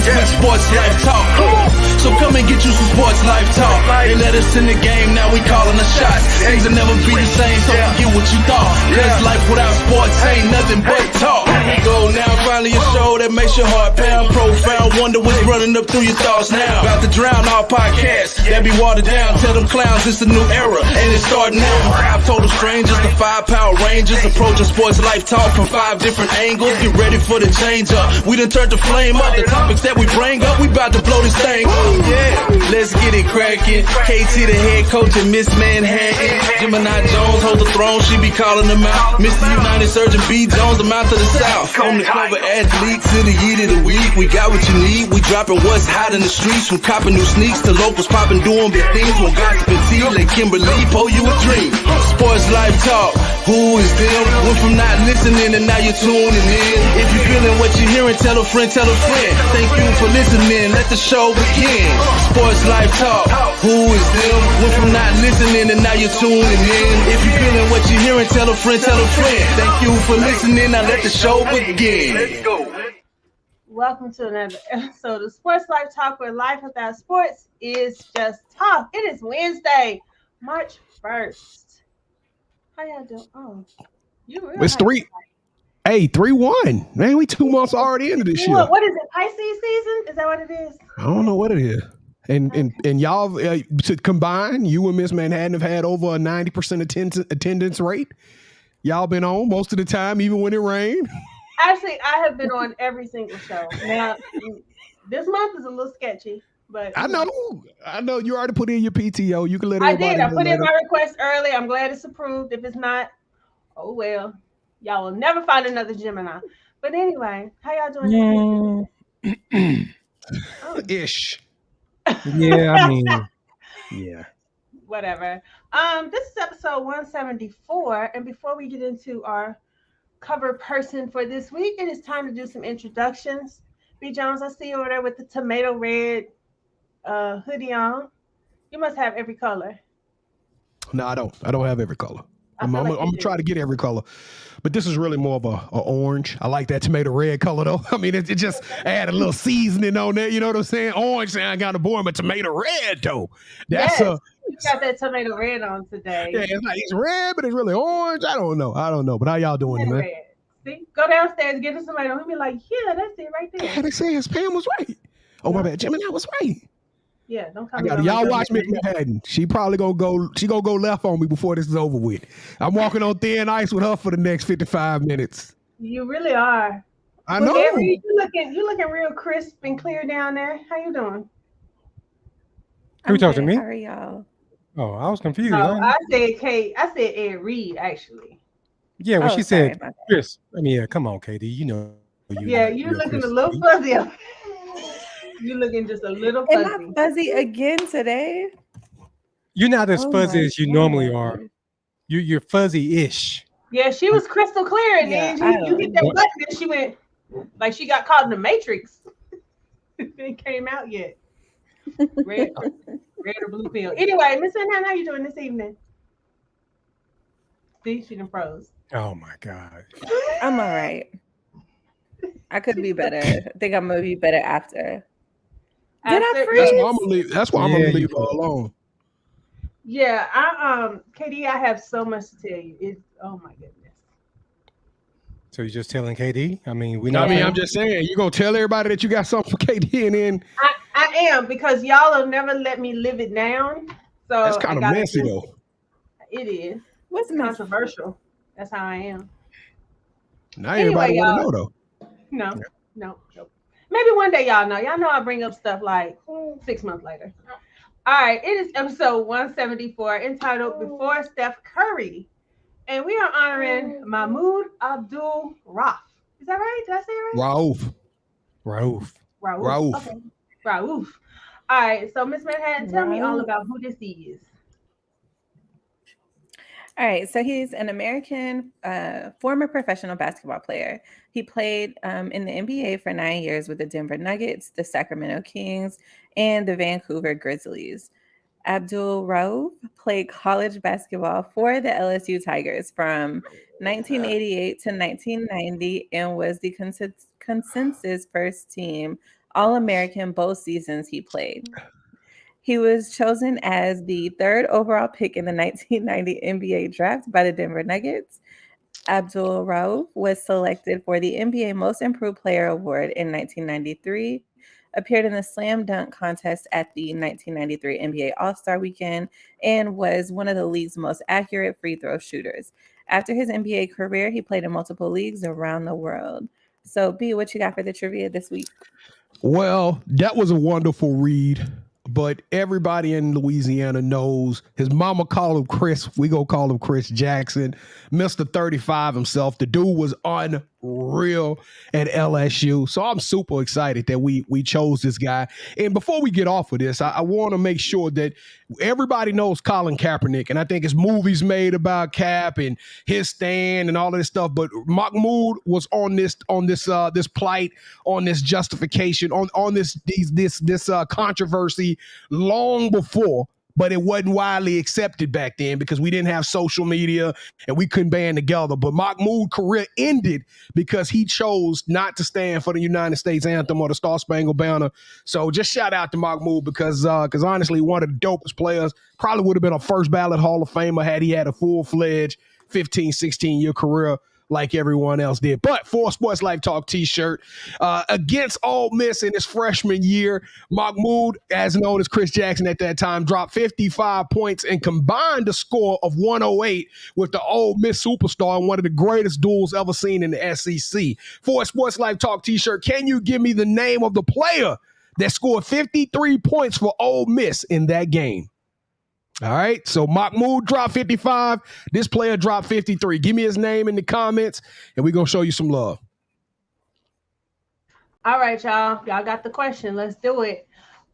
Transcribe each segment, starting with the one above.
games with Sports Life Talk. So come and get you some Sports Life Talk. They let us in the game, now we calling the shots. Things will never be the same, so forget what you thought. Cause life without sports ain't nothing but talk. Go now, finally a show that makes your heart pound. Profound, wonder what's running up through your thoughts now. About to drown all podcasts that be watered down. Tell them clowns it's a new era, and it's starting now. 5 total strangers, the 5 Power Rangers, approaching Sports Life Talk from 5 different angles. Get ready for the change up. We done turned the flame up. The topics that we bring up, we about to blow this thing up. Yeah, let's get it cracking. KT the head coach and Ms.Manhattan. Gemini Jones hold the throne, she be calling them out. Mr. United Surgeon B. Jones, I'm out to the south. From the cover athletes to the yeet of the week. We got what you need, we dropping what's hot in the streets. From copping new sneaks to locals popping, doing big things. When gossip and tea, let Kimberly pull you a dream. Sports Life Talk, who is them? Went from not listening and now you're tuning in. If you're feeling what you're hearing, tell a friend, tell a friend. Thank you for listening, let the show begin. Sports Life Talk, who is them? Went from not listening and now you're tuning in. If you're feeling what you're hearing, tell a friend, tell a friend. Thank you for listening, now let the show begin. Let's go. Welcome to another episode of Sports Life Talk, where life without sports is just talk. It is Wednesday, March 1st. How y'all doing? Oh, you real it's 3. Hey, 3-1. Man, we 2 months already into this year. What is it? Pisces season? Is that what it is? I don't know what it is. And y'all to combine, you and Ms.Manhattan have had over a 90% attendance rate. Y'all been on most of the time, even when it rained. Actually, I have been on every single show. Now, this month is a little sketchy, but I know. You already put in your PTO. You can let I everybody did. I know put in later. my request early. I'm glad it's approved. If it's not, oh well. Y'all will never find another Gemini. But anyway, how y'all doing? Ish. Yeah, I mean, yeah. Whatever. This is episode 174, and before we get into our cover person for this week, it is time to do some introductions. B. Jones, I see you over there with the tomato red hoodie on. You must have every color. No, I don't. I don't have every color. I'm gonna try to get every color, but this is really more of a orange. I like that tomato red color though. I mean, it just add a little seasoning on there. You know what I'm saying? Orange sound kind of boring, but tomato red though. That's you got that tomato red on today. Yeah, it's red, but it's really orange. I don't know. But how y'all doing, man? Red. See, go downstairs, get us tomato. We'll be like, yeah, that's it right there. Yeah, they say his Pam was right. Oh my bad, Gemini was right. Yeah, don't come. Y'all watch Ms.Manhattan. She probably gonna go. She gonna go left on me before this is over with. I'm walking on thin ice with her for the next 55 minutes. You really are. I know. You looking real crisp and clear down there. How you doing? Who talking to me? How are y'all? Oh, I was confused. No, I said Ed Reede actually. Yeah, when she said sorry, Chris. I mean, yeah, come on, KD. You know. You're looking a little fuzzy. You're looking just a little fuzzy. Am I fuzzy again today? You're not as fuzzy as you normally are. You're fuzzy-ish. Yeah, she was crystal clear, and then you hit that button, and she went like she got caught in the Matrix. It came out yet. Red or blue pill. Anyway, Miss Manhattan, how you doing this evening? See, she done froze. Oh my God. I'm all right. I could be better. I think I'm gonna be better after. Did I freeze? That's why I'm gonna leave her alone. Yeah, KD, I have so much to tell you. Oh my goodness. So you're just telling KD? I mean, I'm just saying, you gonna tell everybody that you got something for KD, and then I am, because y'all will never let me live it down. So that's kind of messy though. It is. What's controversial? That's how I am. Now everybody want to know though. No. Maybe one day y'all know. Y'all know I bring up stuff like 6 months later. All right, it is episode 174 entitled Before Steph Curry. And we are honoring Mahmoud Abdul-Rauf. Is that right? Did I say it right? Rauf. Okay. Rauf. All right, so Ms. Manhattan, tell me all about who this is. All right, so he's an American former professional basketball player. He played in the NBA for 9 years with the Denver Nuggets, the Sacramento Kings, and the Vancouver Grizzlies. Abdul-Rauf played college basketball for the LSU Tigers from 1988 to 1990 and was the consensus first team All-American both seasons he played. He was chosen as the 3rd overall pick in the 1990 NBA draft by the Denver Nuggets. Abdul-Rauf was selected for the NBA Most Improved Player Award in 1993, appeared in the slam dunk contest at the 1993 NBA All-Star Weekend, and was one of the league's most accurate free throw shooters. After his NBA career, he played in multiple leagues around the world. So, B, what you got for the trivia this week? Well, that was a wonderful read, but everybody in Louisiana knows his mama called him Chris. We go call him Chris Jackson, Mr. 35 himself. The dude was unreal at LSU. So I'm super excited that we chose this guy. And before we get off of this, I want to make sure that everybody knows Colin Kaepernick. And I think his movies made about Cap and his stand and all of this stuff. But Mahmoud was on this plight, on this justification, on this controversy long before, but it wasn't widely accepted back then because we didn't have social media and we couldn't band together. But Mahmoud's career ended because he chose not to stand for the United States anthem or the Star Spangled Banner. So just shout out to Mahmoud because honestly, one of the dopest players, probably would have been a first ballot Hall of Famer had he had a full-fledged 15, 16-year career like everyone else did. But for a Sports Life Talk t-shirt, against Ole Miss in his freshman year, Mahmoud, as known as Chris Jackson at that time, dropped 55 points and combined a score of 108 with the Ole Miss superstar in one of the greatest duels ever seen in the SEC. For a Sports Life Talk t-shirt, can you give me the name of the player that scored 53 points for Ole Miss in that game? All right, so Mahmoud dropped 55. This player dropped 53. Give me his name in the comments, and we're going to show you some love. All right, y'all. Y'all got the question. Let's do it.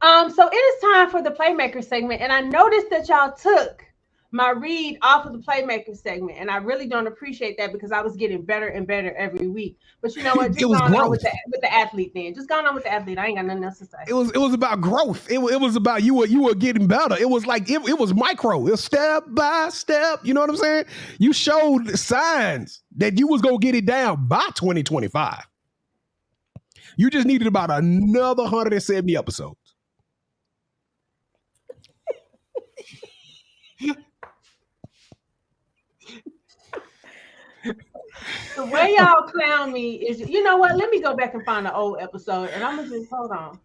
So it is time for the Playmaker segment, and I noticed that y'all took my read off of the Playmaker segment, and I really don't appreciate that because I was getting better and better every week. But you know what? Just going on with the athlete then. Just going on with the athlete. I ain't got nothing else to say. It was about growth. It was about you were getting better. It was like it was micro. It was step by step. You know what I'm saying? You showed signs that you was gonna get it down by 2025. You just needed about another 170 episodes. The way y'all clown me is, you know what? Let me go back and find an old episode, and I'm gonna just hold on.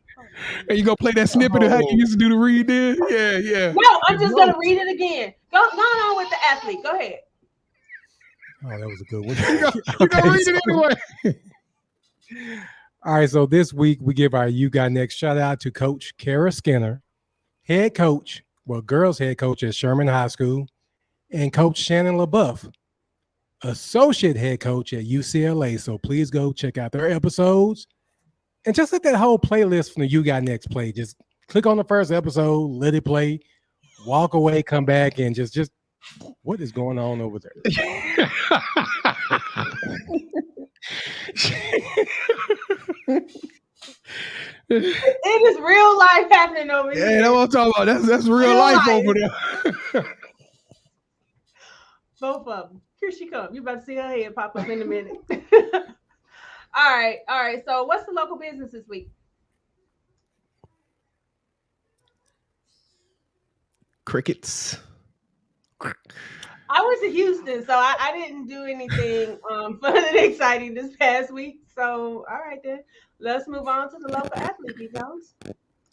And you gonna play that snippet of how you used to do the read then? Yeah. No, I'm just gonna read it again. Go on with the athlete. Go ahead. Oh, that was a good one. You gonna read it anyway. All right, so this week we give our You Got Next shout out to Coach Kara Skinner, girls head coach at Sherman High School, and Coach Shannon LaBeouf, associate head coach at UCLA. So please go check out their episodes and just let that whole playlist from the You Got Next play. Just click on the first episode, let it play, walk away, come back, and just what is going on over there? It is real life happening over here. Yeah, that's what I'm talking about. That's real life over there. Both of them. Here she comes. You about to see her head pop up in a minute. All right. So what's the local business this week? Crickets. I was in Houston, so I didn't do anything fun and exciting this past week. So, all right then. Let's move on to the local athlete, B. Jones.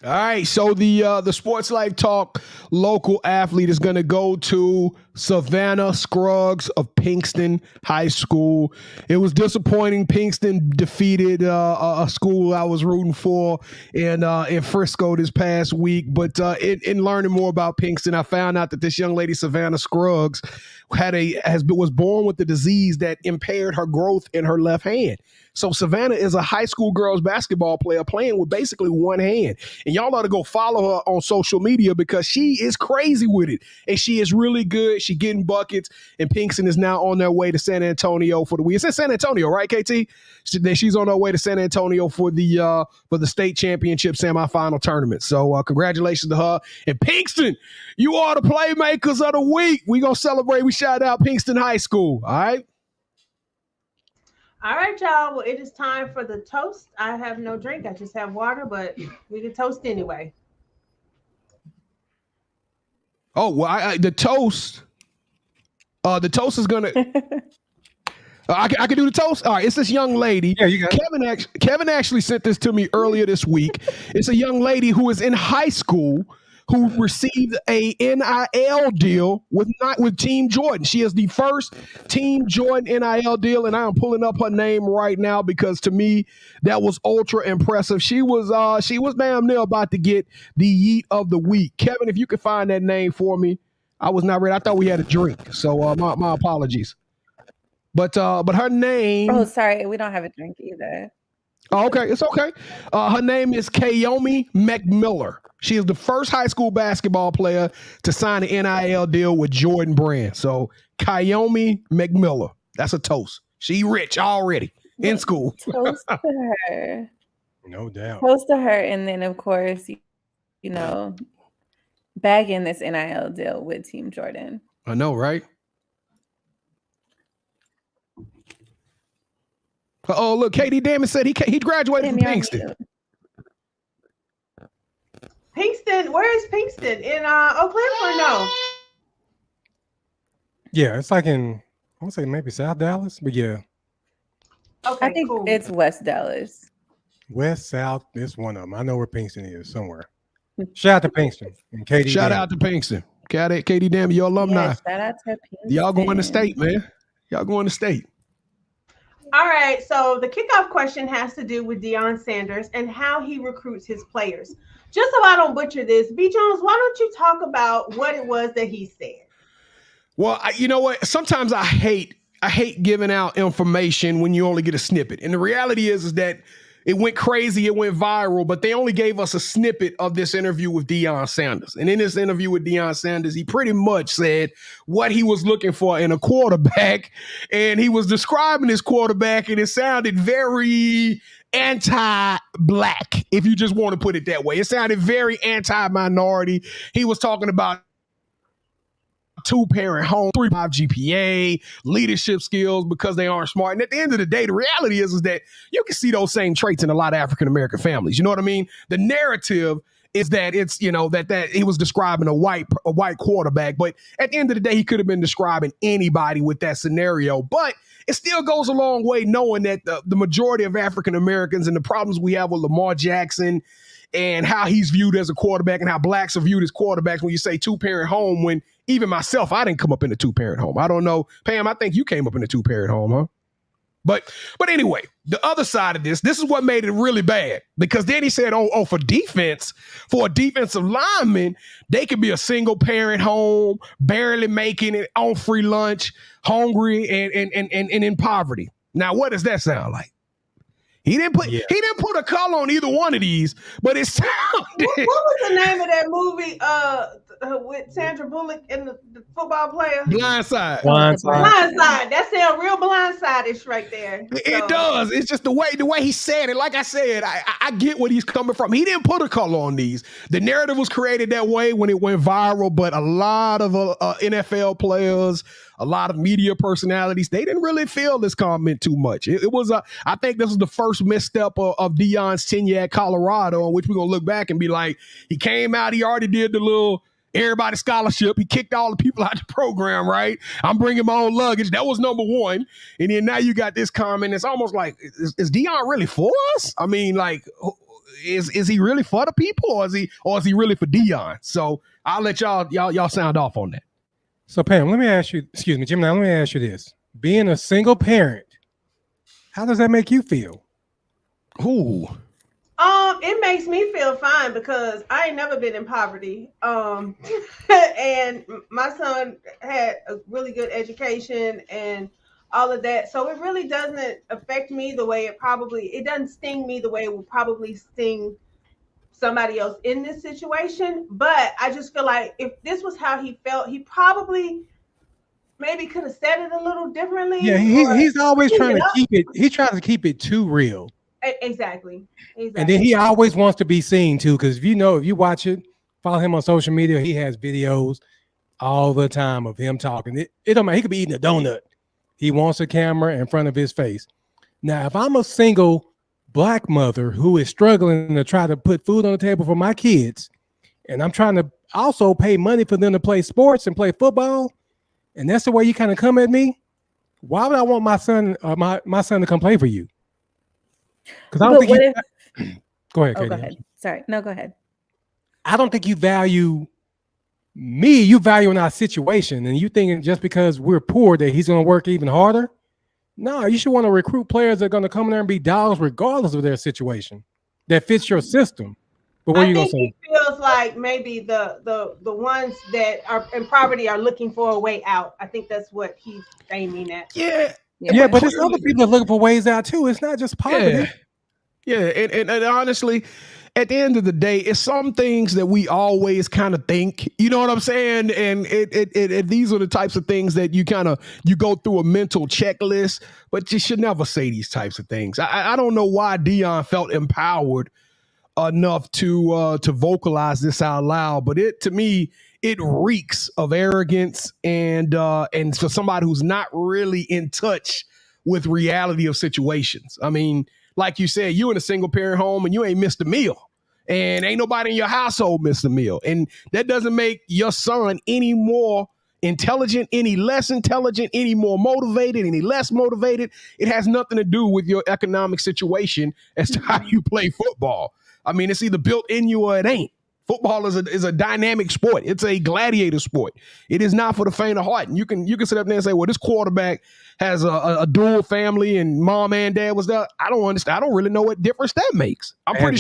All right, so the Sports Life Talk local athlete is going to go to Savannah Scruggs of Pinkston High School. It was disappointing. Pinkston defeated a school I was rooting for in Frisco this past week. But in learning more about Pinkston, I found out that this young lady, Savannah Scruggs, was born with the disease that impaired her growth in her left hand. So Savannah is a high school girls basketball player playing with basically one hand. And y'all ought to go follow her on social media because she is crazy with it. And she is really good. She getting buckets. And Pinkston is now on their way to San Antonio for the week. It's in San Antonio, right, KT? She's on her way to San Antonio for the state championship semifinal tournament. So congratulations to her. And Pinkston, you are the playmakers of the week. We going to celebrate. We shout out Pinkston High School. All right? All right, y'all. Well, it is time for the toast. I have no drink. I just have water, but we can toast anyway. Oh well, the toast. The toast is gonna. I can do the toast. All right, it's this young lady. Yeah, you got it. Kevin actually sent this to me earlier this week. It's a young lady who is in high school who received a NIL deal with Team Jordan. She is the first Team Jordan NIL deal, and I am pulling up her name right now because to me that was ultra impressive. She was damn near about to get the Yeet of the Week. Kevin, if you could find that name for me, I was not ready. I thought we had a drink, so my apologies. But her name. Oh, sorry, we don't have a drink either. Oh, okay, it's okay. Her name is Kayomi McMiller. She is the first high school basketball player to sign an NIL deal with Jordan Brand. So Kayomi McMiller, that's a toast. She rich already in school. Toast to her. No doubt. Toast to her, and then of course, bag in this NIL deal with Team Jordan. I know, right? Oh, look, Katie Damon said he graduated from Pinkston. Pinkston, where is Pinkston? In Oakland or no? Yeah, it's like in, I want to say maybe South Dallas, but yeah. Okay, I think cool. it's West Dallas. West, South, it's one of them. I know where Pinkston is somewhere. Shout out to Pinkston and Katie. Shout out to Pinkston. Katie Damon, your alumni. Yeah, shout out to Pinkston. Y'all going to state, man. Y'all going to state. All right, so the kickoff question has to do with Deion Sanders and how he recruits his players. Just so I don't butcher this, B. Jones, why don't you talk about what it was that he said? Well, you know what? Sometimes I hate giving out information when you only get a snippet. And the reality is that it went crazy, it went viral, but they only gave us a snippet of this interview with Deion Sanders. And in this interview with Deion Sanders, he pretty much said what he was looking for in a quarterback. And he was describing his quarterback, and it sounded very anti-black, if you just want to put it that way. It sounded very anti-minority. He was talking about two-parent home, 3.5 GPA, leadership skills because they aren't smart. And at the end of the day, the reality is that you can see those same traits in a lot of African-American families. You know what I mean? The narrative is that it's, that he was describing a white quarterback, but at the end of the day, he could have been describing anybody with that scenario. But it still goes a long way knowing that the majority of African-Americans and the problems we have with Lamar Jackson and how he's viewed as a quarterback and how blacks are viewed as quarterbacks when you say two-parent home, when even myself, I didn't come up in a two-parent home. I don't know. Pam, I think you came up in a two-parent home, huh? But anyway, the other side of this is what made it really bad, because then he said, for defense, for a defensive lineman, they could be a single-parent home, barely making it, on free lunch, hungry, and in poverty. Now, what does that sound like? He didn't put a color on either one of these, but it sounded. What was the name of that movie with Sandra Bullock and the football player? Blindside. That sounds real blindsideish right there. It does. It's just the way he said it. Like I said, I get what he's coming from. He didn't put a color on these. The narrative was created that way when it went viral, but a lot of NFL players, a lot of media personalities, they didn't really feel this comment too much. It was I think this was the first misstep of Deion's tenure at Colorado, on which we're going to look back and be like, he came out, he already did the little everybody scholarship. He kicked all the people out the program, right? I'm bringing my own luggage. That was number one. And then now you got this comment. It's almost like, is Deion really for us? I mean, like, is he really for the people, or is he really for Deion? So I'll let y'all sound off on that. So Pam, let me ask you, excuse me, Jim, now let me ask you this. Being a single parent, how does that make you feel? Ooh. It makes me feel fine because I ain't never been in poverty. And my son had a really good education and all of that. So it really doesn't affect me the way it doesn't sting me the way it would probably sting somebody else in this situation. But I just feel like if this was how he felt, he probably maybe could have said it a little differently. Yeah, he's always trying to keep it. He tries to keep it too real. Exactly. And then he always wants to be seen too, because if you watch it, follow him on social media, he has videos all the time of him talking. It don't matter. He could be eating a donut. He wants a camera in front of his face. Now, if I'm a single Black mother who is struggling to try to put food on the table for my kids, and I'm trying to also pay money for them to play sports and play football, and that's the way you kind of come at me, why would I want my son my son to come play for you? Because I don't think go ahead, Oh, Katie. go ahead. Sorry. No, go ahead. I don't think you value me. You value in our situation, and you thinking just because we're poor that he's going to work even harder. No, you should want to recruit players that are going to come in there and be dogs regardless of their situation that fits your system. But what are you going to say? He feels like maybe the ones that are in poverty are looking for a way out. I think that's what he's aiming at. Yeah, but there's other people that are looking for ways out too. It's not just poverty. Yeah, and honestly, at the end of the day, it's some things that we always kind of think, you know what I'm saying? And these are the types of things that you go through a mental checklist, but you should never say these types of things. I don't know why Deion felt empowered enough to vocalize this out loud, but to me, it reeks of arrogance and for somebody who's not really in touch with reality of situations. I mean, like you said, you in a single parent home and you ain't missed a meal, and ain't nobody in your household missed a meal, and that doesn't make your son any more intelligent, any less intelligent, any more motivated, any less motivated. It has nothing to do with your economic situation as to how you play football. I mean, it's either built in you or it ain't. Football is a dynamic sport. It's a gladiator sport. It is not for the faint of heart. And you can sit up there and say, well, this quarterback has a dual family and mom and dad was there. I don't understand. I don't really know what difference that makes. I'm pretty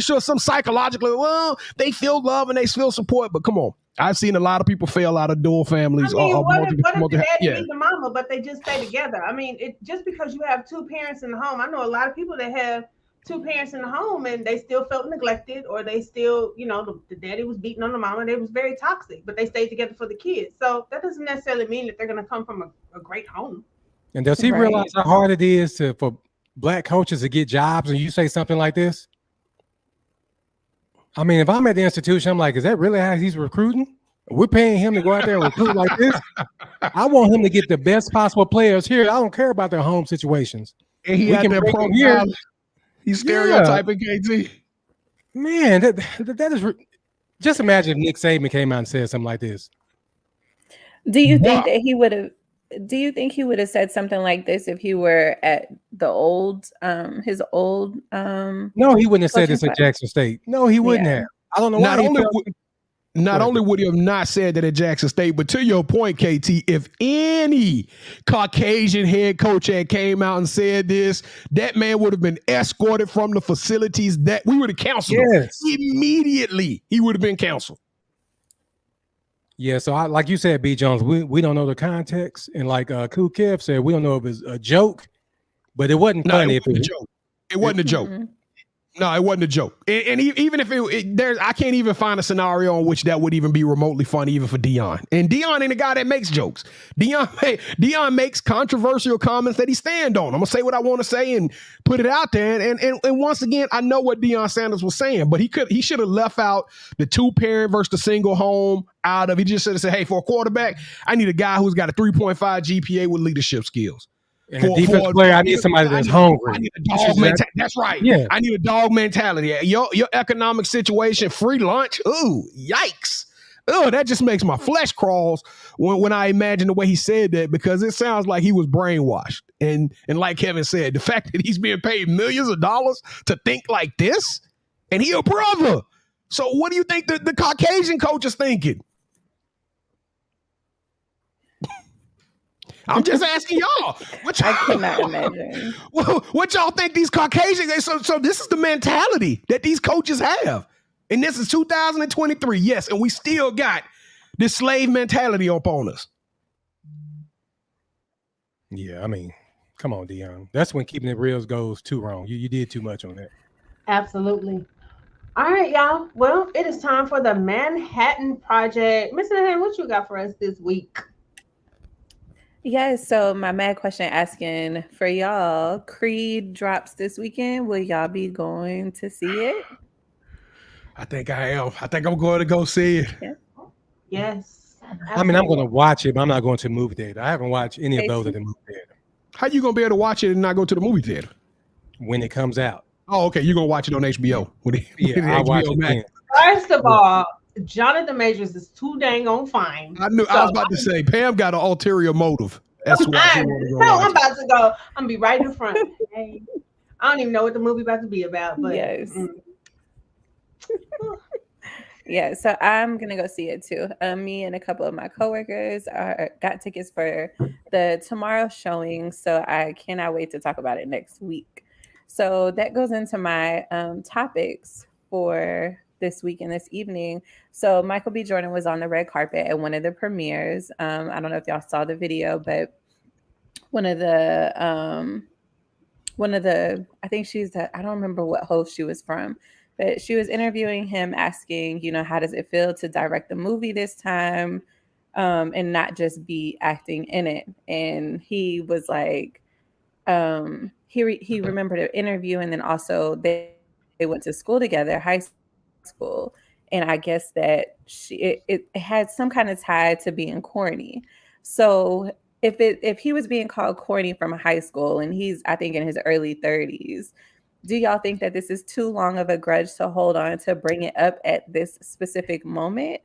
sure some psychologically, well, they feel love and they feel support, but come on. I've seen a lot of people fail out of dual families. I mean, what if the daddy meet the mama, but they just stay together? I mean, just because you have two parents in the home, I know a lot of people that have two parents in the home and they still felt neglected, or they still, the daddy was beating on the mama. They was very toxic, but they stayed together for the kids. So that doesn't necessarily mean that they're going to come from a great home. And does he realize how hard it is for Black coaches to get jobs? And you say something like this? I mean, if I'm at the institution, I'm like, is that really how he's recruiting? We're paying him to go out there and recruit like this? I want him to get the best possible players here. I don't care about their home situations. And he had that program here. He's stereotyping KT. Man, that is just imagine if Nick Saban came out and said something like this. Do you think that he would have? Do you think he would have said something like this if he were at the old, his old? No, he wouldn't have said this at Jackson State. No, he wouldn't have. I don't know why. Not only would he have not said that at Jackson State, but to your point, KT, if any Caucasian head coach had came out and said this, that man would have been escorted from the facilities that we would have counseled him. Immediately. He would have been counseled. Yeah, so like you said, B. Jones, we don't know the context. And like Koo Kev said, we don't know if it's a joke, but it wasn't funny. It wasn't a joke. No, it wasn't a joke. And even if I can't even find a scenario in which that would even be remotely funny, even for Deion. And Deion ain't a guy that makes jokes. Deion makes controversial comments that he stand on. I'm gonna say what I want to say and put it out there. And once again, I know what Deion Sanders was saying, but he should have left out the two parent versus the single home out of. He just should have said, hey, for a quarterback, I need a guy who's got a 3.5 GPA with leadership skills. And a defense player, I need somebody that's hungry. I need a dog mentality. That's right. Yeah. I need a dog mentality. Your economic situation, free lunch. Ooh, yikes. Oh, that just makes my flesh crawls when I imagine the way he said that, because it sounds like he was brainwashed. And like Kevin said, the fact that he's being paid millions of dollars to think like this, and he a brother. So what do you think the Caucasian coach is thinking? I'm just asking y'all. I cannot imagine. What y'all think these Caucasians? So this is the mentality that these coaches have, and this is 2023. Yes, and we still got this slave mentality upon us. Yeah, I mean, come on, Deion. That's when keeping it real goes too wrong. You did too much on that. Absolutely. All right, y'all. Well, it is time for the Manhattan Project. Ms.Manhattan, what you got for us this week? Yes, so my mad question asking for y'all, Creed drops this weekend. Will y'all be going to see it? I think I am. I think I'm going to go see it. Yeah. Yes. Absolutely. I mean, I'm going to watch it, but I'm not going to the movie theater. I haven't watched any of those at the movie theater. How you gonna be able to watch it and not go to the movie theater? When it comes out. Oh, okay. You're gonna watch it on HBO. I'll watch it then. First of all, Jonathan Majors is too dang on fine. I was about to say Pam got an ulterior motive. That's why she wanted to go. I'm about to go. I'm gonna be right in front. Hey, I don't even know what the movie about to be about, but yes. Yeah, so I'm gonna go see it too. Me and a couple of my coworkers got tickets for the tomorrow showing, so I cannot wait to talk about it next week. So that goes into my topics for this week and this evening. So Michael B. Jordan was on the red carpet at one of the premieres. I don't know if y'all saw the video, but one of the I think I don't remember what host she was from, but she was interviewing him, asking, how does it feel to direct the movie this time, and not just be acting in it. And he was like, he remembered an interview, and then also they went to school together, high school, and I guess that it had some kind of tie to being corny. So if he was being called corny from high school, and he's, I think, in his early 30s, do y'all think that this is too long of a grudge to hold on to bring it up at this specific moment?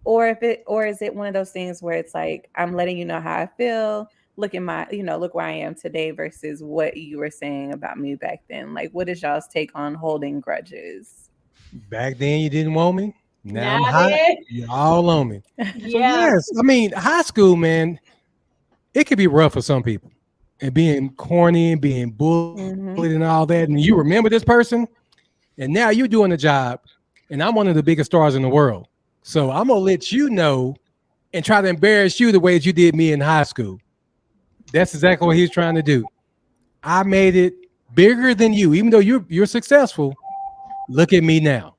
Or is it one of those things where it's like, I'm letting you know how I feel, look at my, look where I am today versus what you were saying about me back then? Like, what is y'all's take on holding grudges? Back then you didn't want me. Now I'm hot. You're all on me. Yeah. So yes, I mean, high school, man, it could be rough for some people. And being corny and being bullied and all that. And you remember this person, and now you're doing the job, and I'm one of the biggest stars in the world. So I'm going to let you know and try to embarrass you the way that you did me in high school. That's exactly what he's trying to do. I made it bigger than you, even though you're successful. Look at me now.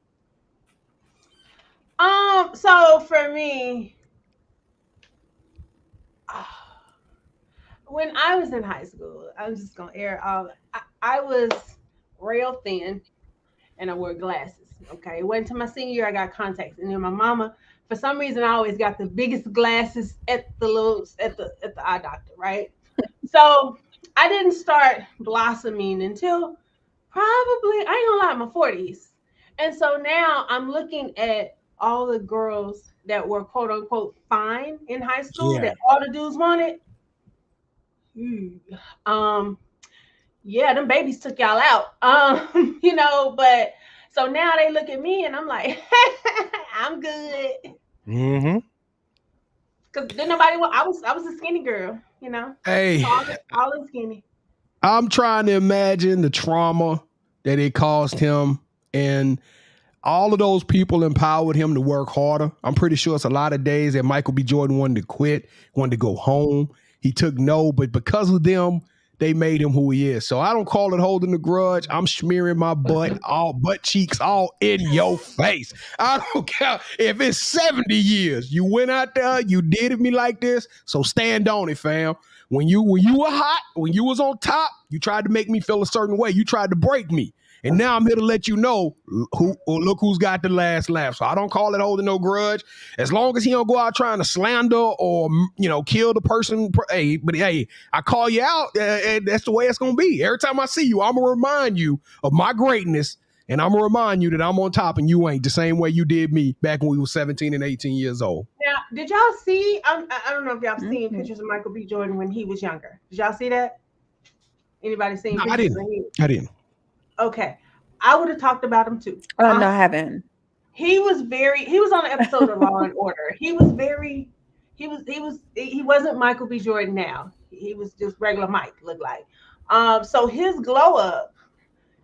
So for me, when I was in high school, I'm just gonna air all. I was real thin, and I wore glasses. Okay, it went to my senior year. I got contacts, and then my mama, for some reason, I always got the biggest glasses at the eye doctor, right? So I didn't start blossoming until probably, I ain't gonna lie, my 40s. And so now I'm looking at all the girls that were quote unquote fine in high school that all the dudes wanted. Yeah, them babies took y'all out. But so now they look at me and I'm like, I'm good. Because then nobody I was a skinny girl, Hey, all and skinny. I'm trying to imagine the trauma that it caused him, and all of those people empowered him to work harder. I'm pretty sure it's a lot of days that Michael B. Jordan wanted to quit, wanted to go home. He took no, but because of them, they made him who he is. So I don't call it holding a grudge. I'm smearing my butt cheeks all in your face. I don't care if it's 70 years. You went out there, you did me like this, so stand on it, fam. When you were hot, when you was on top, you tried to make me feel a certain way. You tried to break me. And now I'm here to let you know look who's got the last laugh. So I don't call it holding no grudge. As long as he don't go out trying to slander or, kill the person. Hey, I call you out. And that's the way it's going to be. Every time I see you, I'm going to remind you of my greatness. And I'm going to remind you that I'm on top and you ain't, the same way you did me back when we were 17 and 18 years old. Now, did y'all see, I don't know if y'all seen pictures of Michael B. Jordan when he was younger. Did y'all see that? Anybody seen pictures? I didn't. Okay. I would have talked about him too. Oh, no, I haven't. He was on an episode of Law and Order. He wasn't Michael B. Jordan now. He was just regular Mike, looked like. So his glow up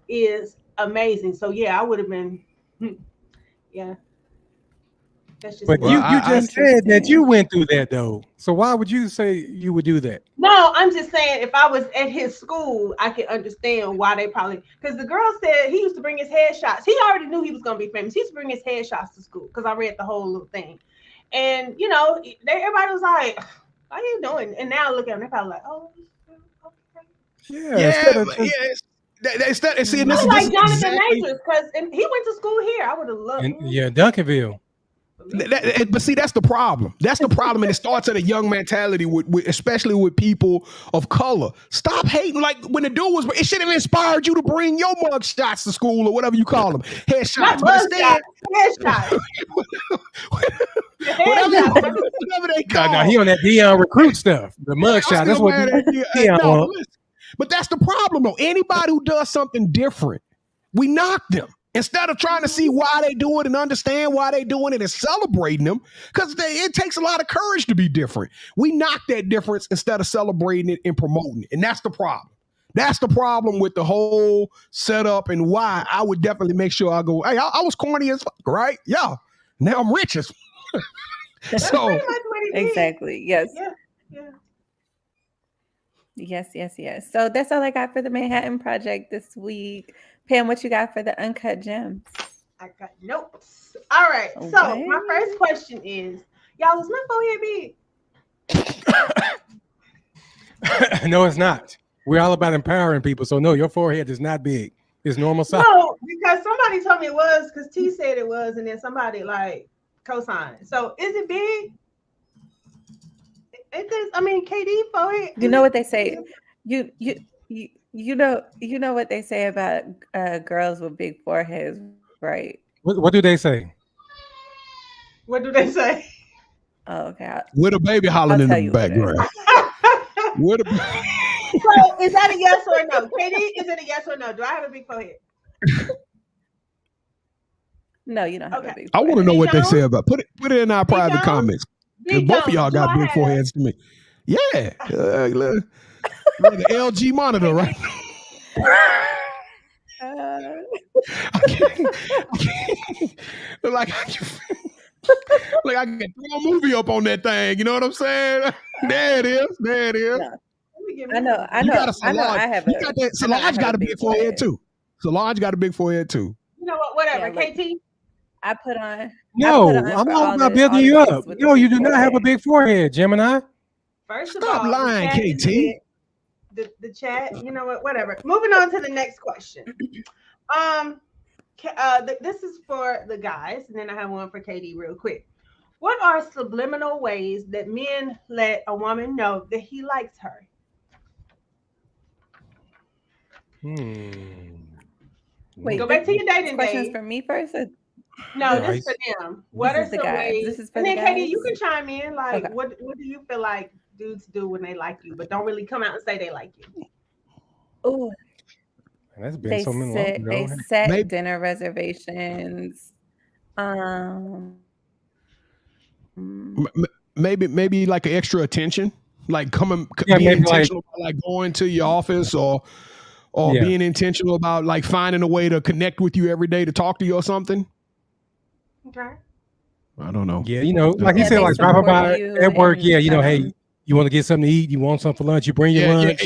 is amazing. So yeah, I would have been, yeah. That's just. But you just said that you went through that though. So why would you say you would do that? No, I'm just saying if I was at his school, I could understand why they probably, because the girl said he used to bring his headshots. He already knew he was going to be famous. He used to bring his headshots to school because I read the whole little thing. And, everybody was like, how you doing? And now look at him, they're probably like, oh, okay. They see, this is like Jonathan Majors, because he went to school here. I would have loved him. Yeah, Duncanville. But see, that's the problem. That's the problem, and it starts at a young mentality, with especially with people of color. Stop hating. Like when the dude was, it should have inspired you to bring your mug shots to school or whatever you call them, headshots. But instead, headshots. whatever they call. No, he on that Dion recruit stuff. The mug shot. That's what Dion wants. But that's the problem, though. Anybody who does something different, we knock them. Instead of trying to see why they do it and understand why they doing it and celebrating them, because it takes a lot of courage to be different. We knock that difference instead of celebrating it and promoting it. And that's the problem. That's the problem with the whole setup, and why I would definitely make sure I go, hey, I was corny as fuck, right? Yeah. Now I'm rich as So exactly. Yes. Yeah. Yes. So that's all I got for the Manhattan Project this week. Pam, what you got for the Uncut Gems? I got notes. All right. So my first question is, y'all, is my forehead big? No, it's not. We're all about empowering people. So no, your forehead is not big. It's normal size. No, because somebody told me it was, because T said it was, and then somebody like co-signed. So is it big? It is. I mean, KD forehead. You know what they say? You know what they say about girls with big foreheads, right? What do they say? What do they say? Oh, okay. With a baby hollering in the background. So is that a yes or a no? KD, is it a yes or no? Do I have a big forehead? No, you don't have a big forehead. I want to know what they say about put it in our private comments. Both of y'all got big foreheads to me. Yeah. Like an LG monitor, right? Like I can throw a movie up on that thing. You know what I'm saying? There it is. No. I know. I have a. Solange got a big forehead too. Solange got a big forehead too. You know what? Whatever. Yeah, KT. I put on. No, I'm all about building you up. No, you do not have a big forehead, Gemini. First of Stop all, lying, KT. The chat, you know what? Whatever. Moving on to the next question. This is for the guys, and then I have one for KD real quick. What are subliminal ways that men let a woman know that he likes her? Wait, go back to your dating questions days. for me first. No, this is for them. What are some ways? This is for and then the KD, guys? you can chime in. Like, Okay. what do you feel like dudes do when they like you, but don't really come out and say they like you? Oh, That's been they so many long ago. they set dinner reservations. Maybe like an extra attention, like be intentional about like going to your office or being intentional about like finding a way to connect with you every day to talk to you or something. Okay. I don't know. Yeah, like he said, like drop by at work. Yeah, hey, you want to get something to eat? You want something for lunch? You bring your lunch.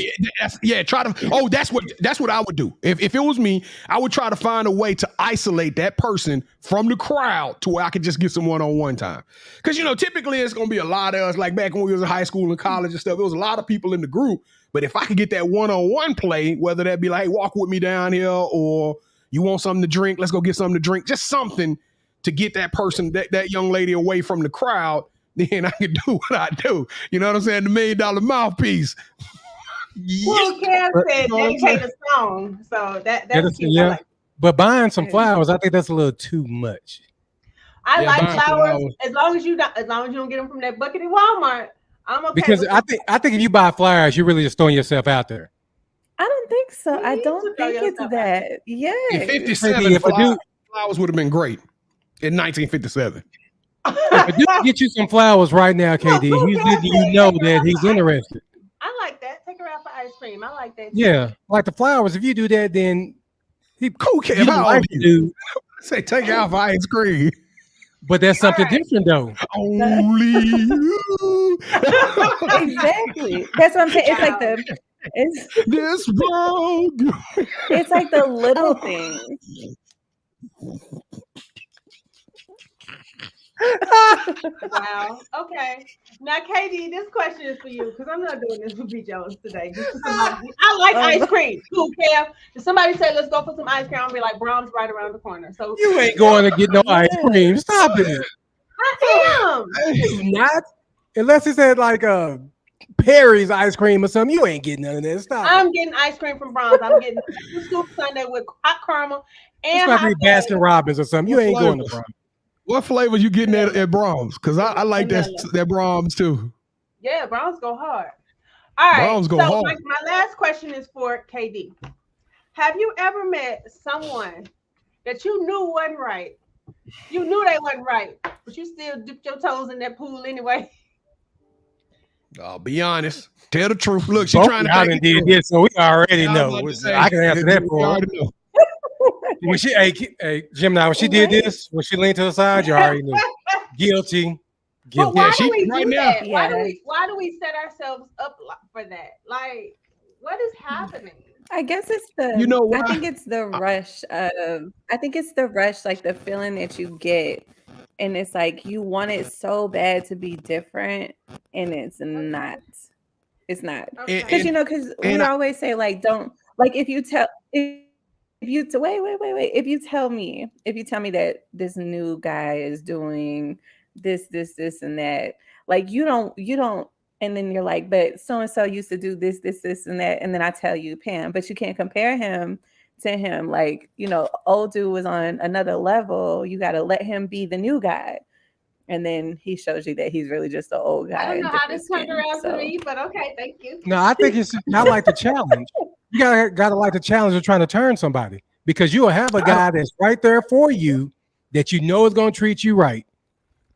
Try to. Oh, that's what I would do. If it was me, I would try to find a way to isolate that person from the crowd to where I could just get some one-on-one time. Because typically it's gonna be a lot of us. Like back when we was in high school and college and stuff, there was a lot of people in the group. But if I could get that one-on-one play, whether that be like, hey, walk with me down here, or you want something to drink, let's go get something to drink, just something to get that person, that young lady away from the crowd. Then I can do what I do. You know what I'm saying? The $1 million mouthpiece. Well, Cam said dedicate a song. So that's cute. Yeah. But buying some flowers, I think that's a little too much. I like flowers as long as you don't get them from that bucket in Walmart. I'm okay. Because I think if you buy flowers, you're really just throwing yourself out there. I don't think so. I don't think it's that. Yeah. In 57, flowers would have been great in 1957. If I do get you some flowers right now, KD, he's letting you know that he's interested. I like that. Take her out for ice cream. I like that too. Yeah, like the flowers. If you do that, then cool. How old you? Say take her out for ice cream. But that's something different, though. Only you. Exactly. That's what I'm saying. This world. It's like the little things. Wow. Okay. Now, Katie, this question is for you because I'm not doing this with B. Jones today. I like ice cream. Cool, Kev. If somebody say let's go for some ice cream, I'll be like, Brahms right around the corner. So you ain't going to get no ice cream. Stop it. I You not unless it's at like Perry's ice cream or something. You ain't getting none of that. Stop. I'm getting ice cream from Brahms. I'm getting a scoop sundae with hot caramel It's and got to hot be Baskin Robbins or something. You What ain't going to flavors? Brahms. What flavor you getting at Brahms? Because I like that Brahms too. Yeah, Brahms go hard. All right. Brahms go hard. My last question is for KD. Have you ever met someone that you knew wasn't right? You knew they wasn't right, but you still dipped your toes in that pool anyway. I'll be honest. Tell the truth. Look, she Both trying to y'all take did this, so we already know. I can answer that we for her. already know. When she, hey, Gemini, when she did this, when she leaned to the side, you already knew. Guilty. But why Yeah, do we right do now. that? Why do we set ourselves up for that? Like, what is happening? I guess it's the. You know what? I think it's the rush of. I think it's the rush, like the feeling that you get, and it's like you want it so bad to be different, and it's not. It's not because because we always say like don't like if you tell wait if you tell me that this new guy is doing this and that, like you don't. And then you're like, but so-and-so used to do this, and that. And then I tell you, Pam, but you can't compare him to him. Like, old dude was on another level. You got to let him be the new guy. And then he shows you that he's really just the old guy. I don't know how this turned around to me, but okay, thank you. No, I think it's not like the challenge. You gotta like the challenge of trying to turn somebody, because you will have a guy that's right there for you that you know is going to treat you right.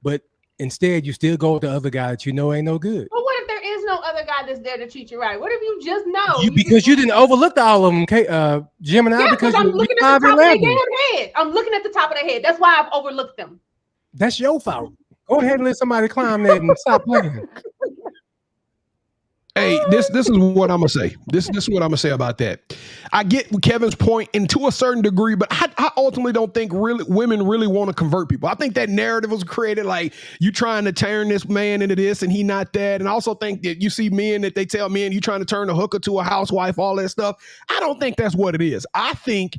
But instead, you still go with the other guy that you know ain't no good. But what if there is no other guy that's there to treat you right? What if you just know? Because you didn't overlook all of them, Gemini. Yeah, because I'm looking at the top of their damn head. I'm looking at the top of their head. That's why I've overlooked them. That's your fault. Go ahead and let somebody climb that and stop playing. Hey, this is what I'm gonna say. This is what I'm gonna say about that. I get Kevin's point, and to a certain degree, but I ultimately don't think women really want to convert people. I think that narrative was created like you trying to turn this man into this and he not that. And I also think that you see men that they tell men you trying to turn a hooker to a housewife, all that stuff. I don't think that's what it is. I think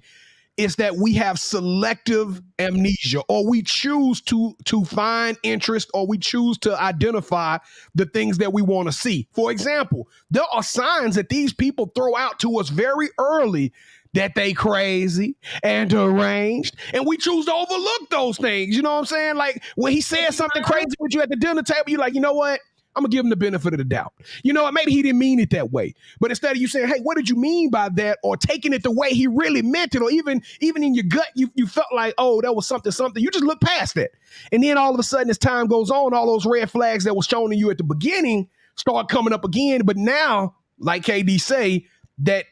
it's that we have selective amnesia, or we choose to find interest, or we choose to identify the things that we want to see. For example, there are signs that these people throw out to us very early that they crazy and deranged, and we choose to overlook those things. You know what I'm saying? Like when he says something crazy with you at the dinner table, you're like, you know what? I'm gonna give him the benefit of the doubt. You know what? Maybe he didn't mean it that way. But instead of you saying, hey, what did you mean by that? Or taking it the way he really meant it, or even in your gut, you felt like, oh, that was something. You just look past that. And then all of a sudden, as time goes on, all those red flags that was shown to you at the beginning start coming up again. But now, like KD say, that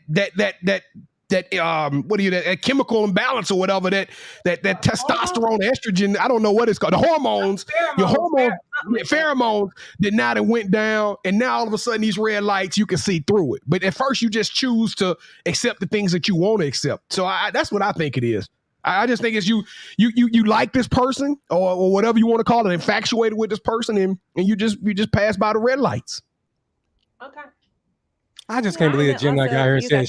chemical imbalance or whatever, that testosterone, estrogen, I don't know what it's called, the hormones, pheromones that now that went down, and now all of a sudden these red lights, you can see through it. But at first you just choose to accept the things that you want to accept. So that's what I think it is. I just think it's you like this person or whatever you want to call it, infatuated with this person, and you just pass by the red lights. Okay. I just can't believe that Gemini got here and said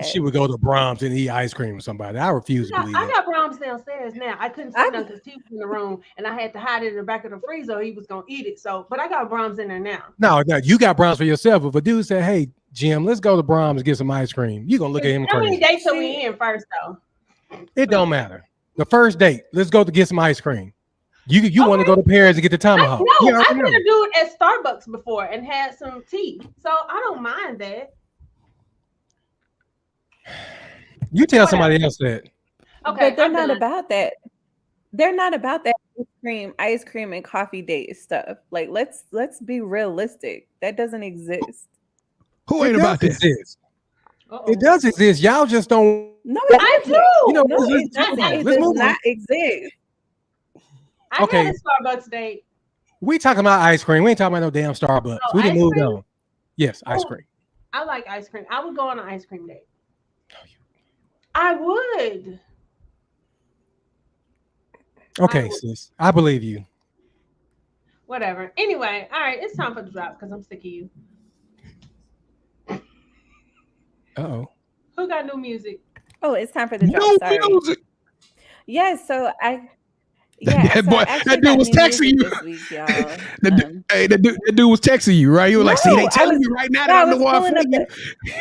she would go to Brahms and eat ice cream with somebody. I refuse to believe that. I got Brahms downstairs now. I couldn't see them because he was in the room, and I had to hide it in the back of the freezer, or he was gonna eat it. So, but I got Brahms in there now. No, you got Brahms for yourself. If a dude said, "Hey, Jim, let's go to Brahms and get some ice cream," you gonna look at him crazy. How many dates are we in first, though? It don't matter. The first date, let's go to get some ice cream. You want to go to Paris to get the tomahawk? No, I've been a dude at Starbucks before and had some tea, so I don't mind that. You tell somebody else that. Okay, but they're not about that. They're not about that ice cream and coffee date stuff. Like let's be realistic. That doesn't exist. Who ain't about this? It does exist. Y'all just don't. No, I do. You know, it does not exist. I had a Starbucks date. We talking about ice cream. We ain't talking about no damn Starbucks. We didn't move on. Yes, ice cream. I like ice cream. I would go on an ice cream date. I would. Okay, sis. I believe you. Whatever. Anyway, all right. It's time for the drop because I'm sick of you. Uh-oh. Who got new music? Oh, it's time for the drop. Sorry. Music. Yes, so Yeah, That so boy, I actually that dude got was new texting music you. this week, y'all. That dude was texting you, right? You were like, see, they No, telling me right now that I I'm the was one pulling for up you.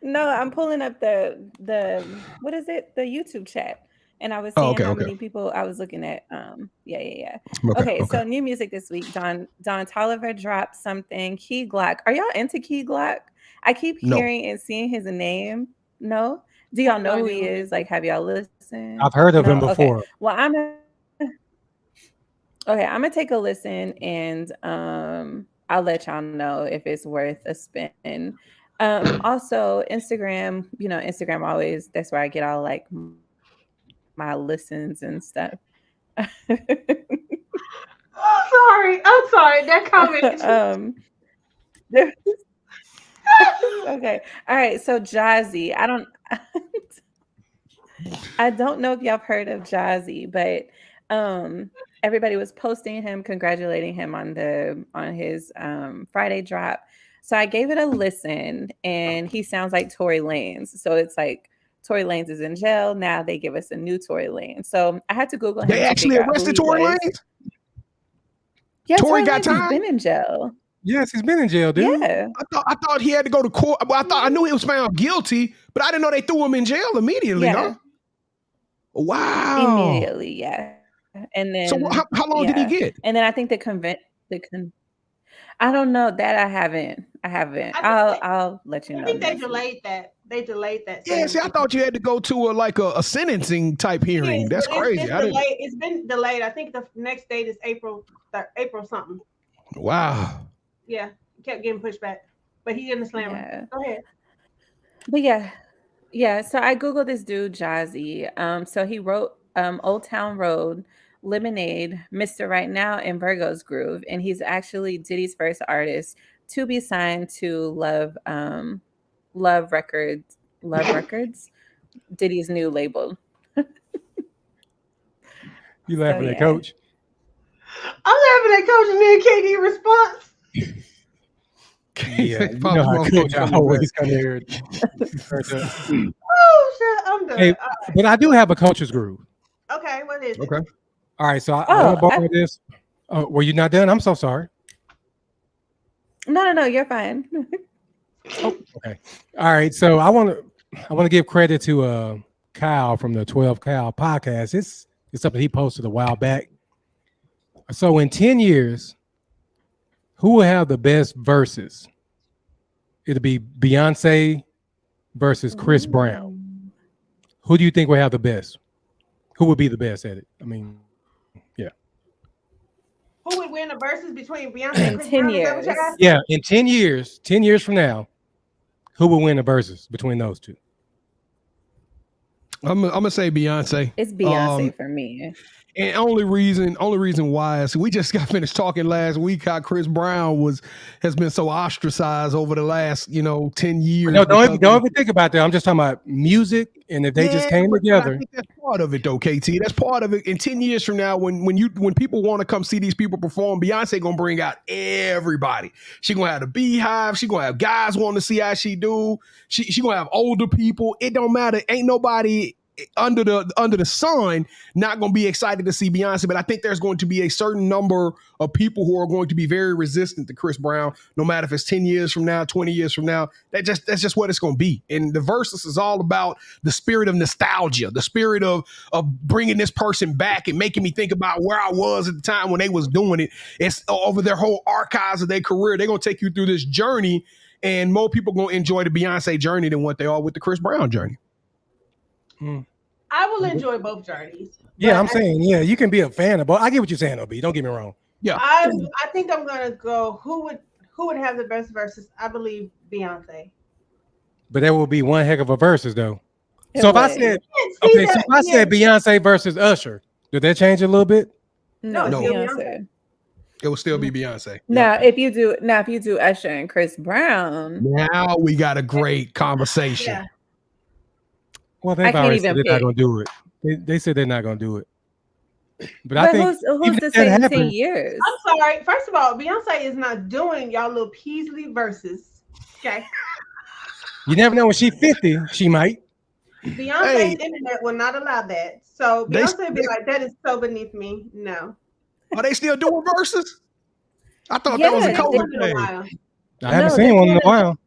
No, I'm pulling up the what is it? The YouTube chat. And I was Oh, seeing okay, how okay. many people I was looking at. Yeah. Okay, Okay, so new music this week. Don Tolliver dropped something. Key Glock. Are y'all into Key Glock? I keep No. hearing and seeing his name. No? Do y'all know who he idea who is? Like, have y'all listened? I've heard of him No? before. Okay. Well, I'm gonna take a listen and I'll let y'all know if it's worth a spin. Also Instagram, Instagram always, that's where I get all like my listens and stuff. I'm sorry. That comment. Okay. All right. So Jazzy, I don't know if y'all have heard of Jazzy, but everybody was posting him, congratulating him on his Friday drop. So I gave it a listen, and he sounds like Tory Lanez. So it's like Tory Lanez is in jail. Now they give us a new Tory Lanez. So I had to Google him. They actually arrested Tory Lanez? Yeah, Tory Tory got Lanez has time? been in jail. Yes, he's been in jail, dude. Yeah. I thought he had to go to court. Well, I knew he was found guilty, but I didn't know they threw him in jail immediately, Yeah. huh? Wow. Immediately, yeah. And then So how long did he get? And then I think I don't know that I haven't. I'll let you know. I think they delayed that. Yeah, see, I thought you had to go to a sentencing type hearing. Yes, That's crazy. It's delayed. It's been delayed. I think the next date is April something. Wow. Yeah, kept getting pushed back, but he in the slammer. Yeah. Go ahead. But yeah. So I googled this dude Jazzy. So he wrote Old Town Road, Lemonade, Mr. Right Now, and Virgo's Groove, and he's actually Diddy's first artist to be signed to Love Records, Diddy's new label. You laughing at Coach? I'm laughing at Coach and then KD response. Yeah, you know how Coach always come here. Oh shit, I'm done. Hey, but I do have a coach's groove. Okay, what is it? Okay. All right, so I want to borrow this. Oh, were you not done? I'm so sorry. No, you're fine. Oh, okay. All right, so I want to give credit to Kyle from the 12 Kyle podcast. It's something he posted a while back. So in 10 years, who will have the best verses? It'll be Beyonce versus Chris Brown. Who do you think will have the best? Who would be the best at it? I mean, yeah. Who would win the verses between Beyonce and Chris 10 Brown? years. Is that what you're asking? Yeah, in 10 years from now, who will win the verses between those two? I'm gonna say Beyonce. It's Beyonce for me. And only reason why is we just got finished talking last week how Chris Brown has been so ostracized over the last 10 years. No, don't even think about that. I'm just talking about music, and if they just came together. I think that's part of it, though, KT. That's part of it. In 10 years from now, when people want to come see these people perform, Beyonce gonna bring out everybody. She gonna have the Beehive. She gonna have guys wanting to see how she do. She gonna have older people. It don't matter. Ain't nobody under the sun not going to be excited to see Beyonce, but I think there's going to be a certain number of people who are going to be very resistant to Chris Brown, no matter if it's 10 years from now, 20 years from now. That's just what it's going to be. And the versus is all about the spirit of nostalgia, the spirit of bringing this person back and making me think about where I was at the time when they was doing it. It's over their whole archives of their career. They're going to take you through this journey, and more people going to enjoy the Beyonce journey than what they are with the Chris Brown journey. I will enjoy both journeys. Yeah, I'm saying, you can be a fan of both. I get what you're saying, OB. Don't get me wrong. Yeah, I think I'm gonna go. Who would have the best verses? I believe Beyonce. But that will be one heck of a versus, though. It So if I would. said, if I said Beyonce versus Usher, did that change a little bit? No, No. Beyonce. it will still be Beyonce. Now, if you do Usher and Chris Brown, Now we got a great conversation. Yeah. Well, they've already said they're not going to do it. They said they're not going to do it. But I think who's to say in 10 years? I'm sorry. First of all, Beyonce is not doing y'all little Peasley verses. Okay. You never know when she's 50, she might. Beyonce's internet will not allow that. So Beyonce would be like, that is so beneath me. No. Are they still doing verses? I thought that was a Yeah, COVID Been a thing. while. I haven't No, seen they're one in a doing it. while.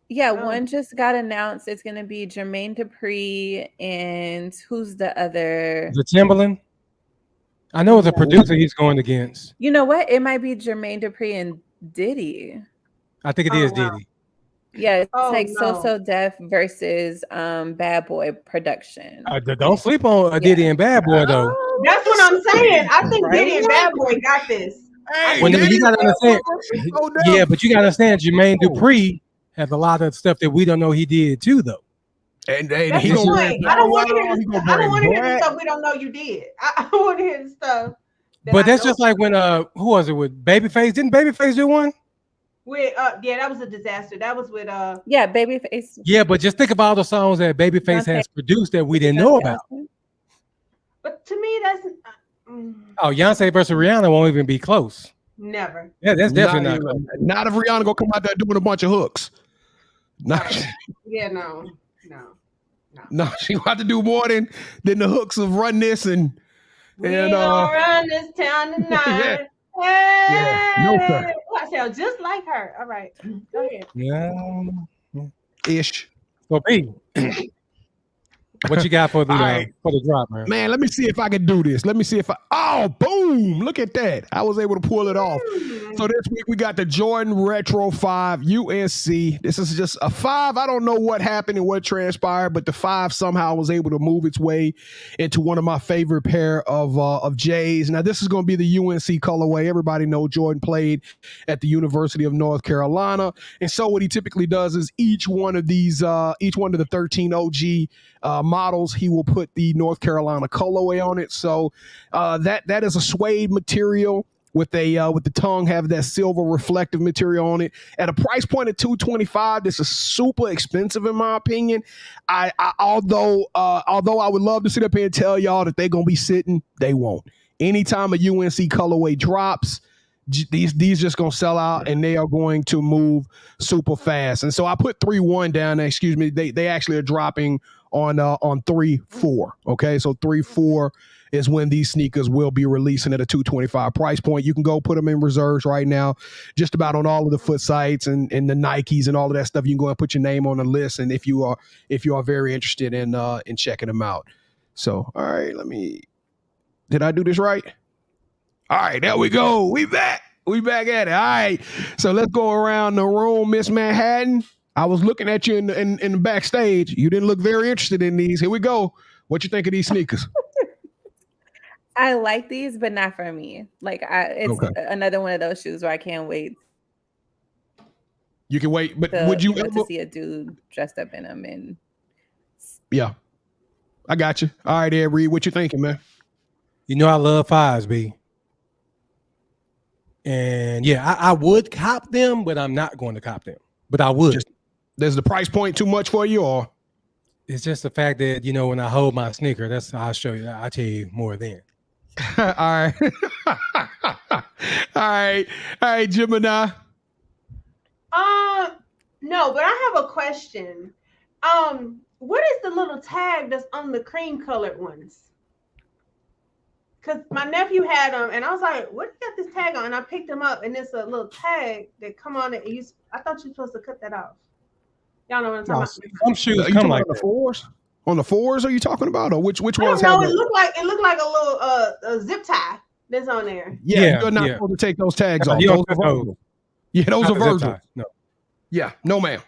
Yeah, Oh. one just got announced. It's gonna be Jermaine Dupri and who's the other? The Timberland. I know it's a producer he's going against. You know what? It might be Jermaine Dupri and Diddy. I think it Oh, is wow. Diddy. Yeah, it's Oh, like no. So Def versus Bad Boy Production. Don't sleep on Diddy and Bad Boy though. That's what I'm saying. I think Right? Diddy and Bad Boy got this. Hey, Well, Diddy you gotta and understand. Bad Boy, no doubt. Yeah, but you gotta understand Jermaine Dupri has a lot of stuff that we don't know he did too, though. And That's he the gonna point. bring I don't want to Bow hear Wow, the he gonna stuff. I don't bring want to hear the Brad. stuff we don't know you did. I want to hear the stuff. that But I that's know. just like when who was it with Babyface? Didn't Babyface do one? With yeah, that was a disaster. That was with Yeah, Babyface. Yeah, but just think about all the songs that Babyface Beyonce. has produced that we didn't know about. but to me that's Oh, Beyonce versus Rihanna won't even be close. never. Yeah, that's definitely not Not, close. even- not if Rihanna gonna come out there doing a bunch of hooks. No, Yeah, no. no, she gonna have to do more than the hooks of Run This and We gonna run this town tonight. Hey! No, sir. Oh, I sound just like her. All right, go ahead. Yeah. ish. So B, what you got for the All right. for the drop, man? Man, let me see if I can do this. Let me see if oh, boom. Look at that. I was able to pull it off. So this week we got the Jordan Retro 5 UNC. This is just a 5. I don't know what happened and what transpired, but the 5 somehow was able to move its way into one of my favorite pair of J's. Now this is going to be the UNC colorway. Everybody know Jordan played at the University of North Carolina. And so what he typically does is each one of the 13 OG models, he will put the North Carolina colorway on it. So that is a suede material with the tongue have that silver reflective material on it at a price point of $225. This is super expensive in my opinion. Although I would love to sit up here and tell y'all that they're gonna be sitting, they won't. Anytime a UNC colorway drops, these just gonna sell out and they are going to move super fast. And so I put 3-1 down there. Excuse me. They actually are dropping on 3-4. Okay, so 3-4 is when these sneakers will be releasing at a $225 price point. You can go put them in reserves right now, just about on all of the foot sites and the Nikes and all of that stuff. You can go and put your name on the list, and if you are very interested in checking them out. So, all right, did I do this right? All right, there we go. We back at it. All right, so let's go around the room, Ms.Manhattan. I was looking at you in the backstage. You didn't look very interested in these. Here we go. What you think of these sneakers? I like these, but not for me. Like it's another one of those shoes where I can't wait. You can wait, but would you to see a dude dressed up in them? And yeah, I got you. All right, Ed Reede, what you thinking, man? You know I love 5s, B. And yeah, I would cop them, but I'm not going to cop them. But I would. There's the price point too much for you, or It's just the fact that, when I hold my sneaker, I'll show you. I'll tell you more then. all right. all right, Gemini. No, but I have a question. What is the little tag that's on the cream colored ones? Because my nephew had them, and I was like, "What you got this tag on?" And I picked them up, and it's a little tag that come on it. I thought you were supposed to cut that off. Y'all know what I'm talking about? Some shoes Are you come talking like about the that. fours? On the fours, are you talking about, or which I ones don't have know. that? It looked like a little a zip tie that's on there. Yeah, you're not supposed to take those tags off. You Those don't are cut virtual. Yeah, those Not are the zip virtual. tie, no. Yeah, no, ma'am.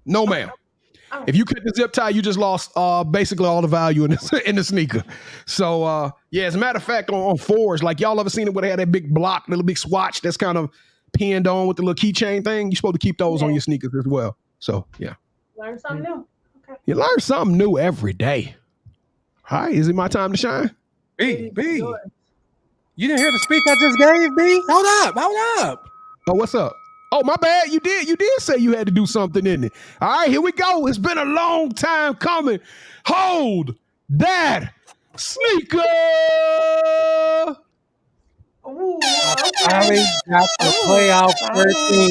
No, ma'am. Oh. If you cut the zip tie, you just lost basically all the value in the sneaker. So yeah, as a matter of fact, on fours, like y'all ever seen it where they had that big block, little big swatch that's kind of pinned on with the little keychain thing? You're supposed to keep those on your sneakers as well. So yeah. Learn something new. Okay. You learn something new every day. Hi, is it my time to shine? B. You didn't hear the speech I just gave, B? Hold up. Oh, what's up? Oh, my bad. You did say you had to do something, didn't it? All right, here we go. It's been a long time coming. Hold that sneaker. Ooh, I finally got to play out 13.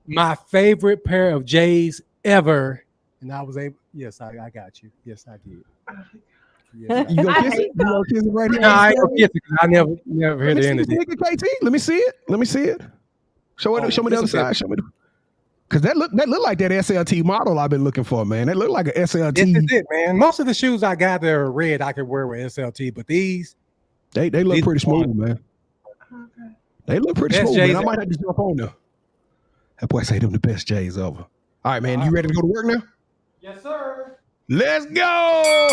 My favorite pair of J's ever. And I was able, Yes, I got you. Yes, I did. You gonna kiss it? You gonna kiss it right here? No, I ain't gonna kiss it 'cause I never heard the end of it. KT. Let me see it. Let me see it. Show me the other side. Show me. Because that look like that SLT model I've been looking for, man. That look like an SLT. This is it, man. Most of the shoes I got that are red I could wear with SLT, but these they look pretty smooth, man. Okay. They look pretty Best smooth, man. J's I might have to jump on there. That boy say them the best J's ever. All right, man. You ready to go to work now? Yes, sir. Let's go.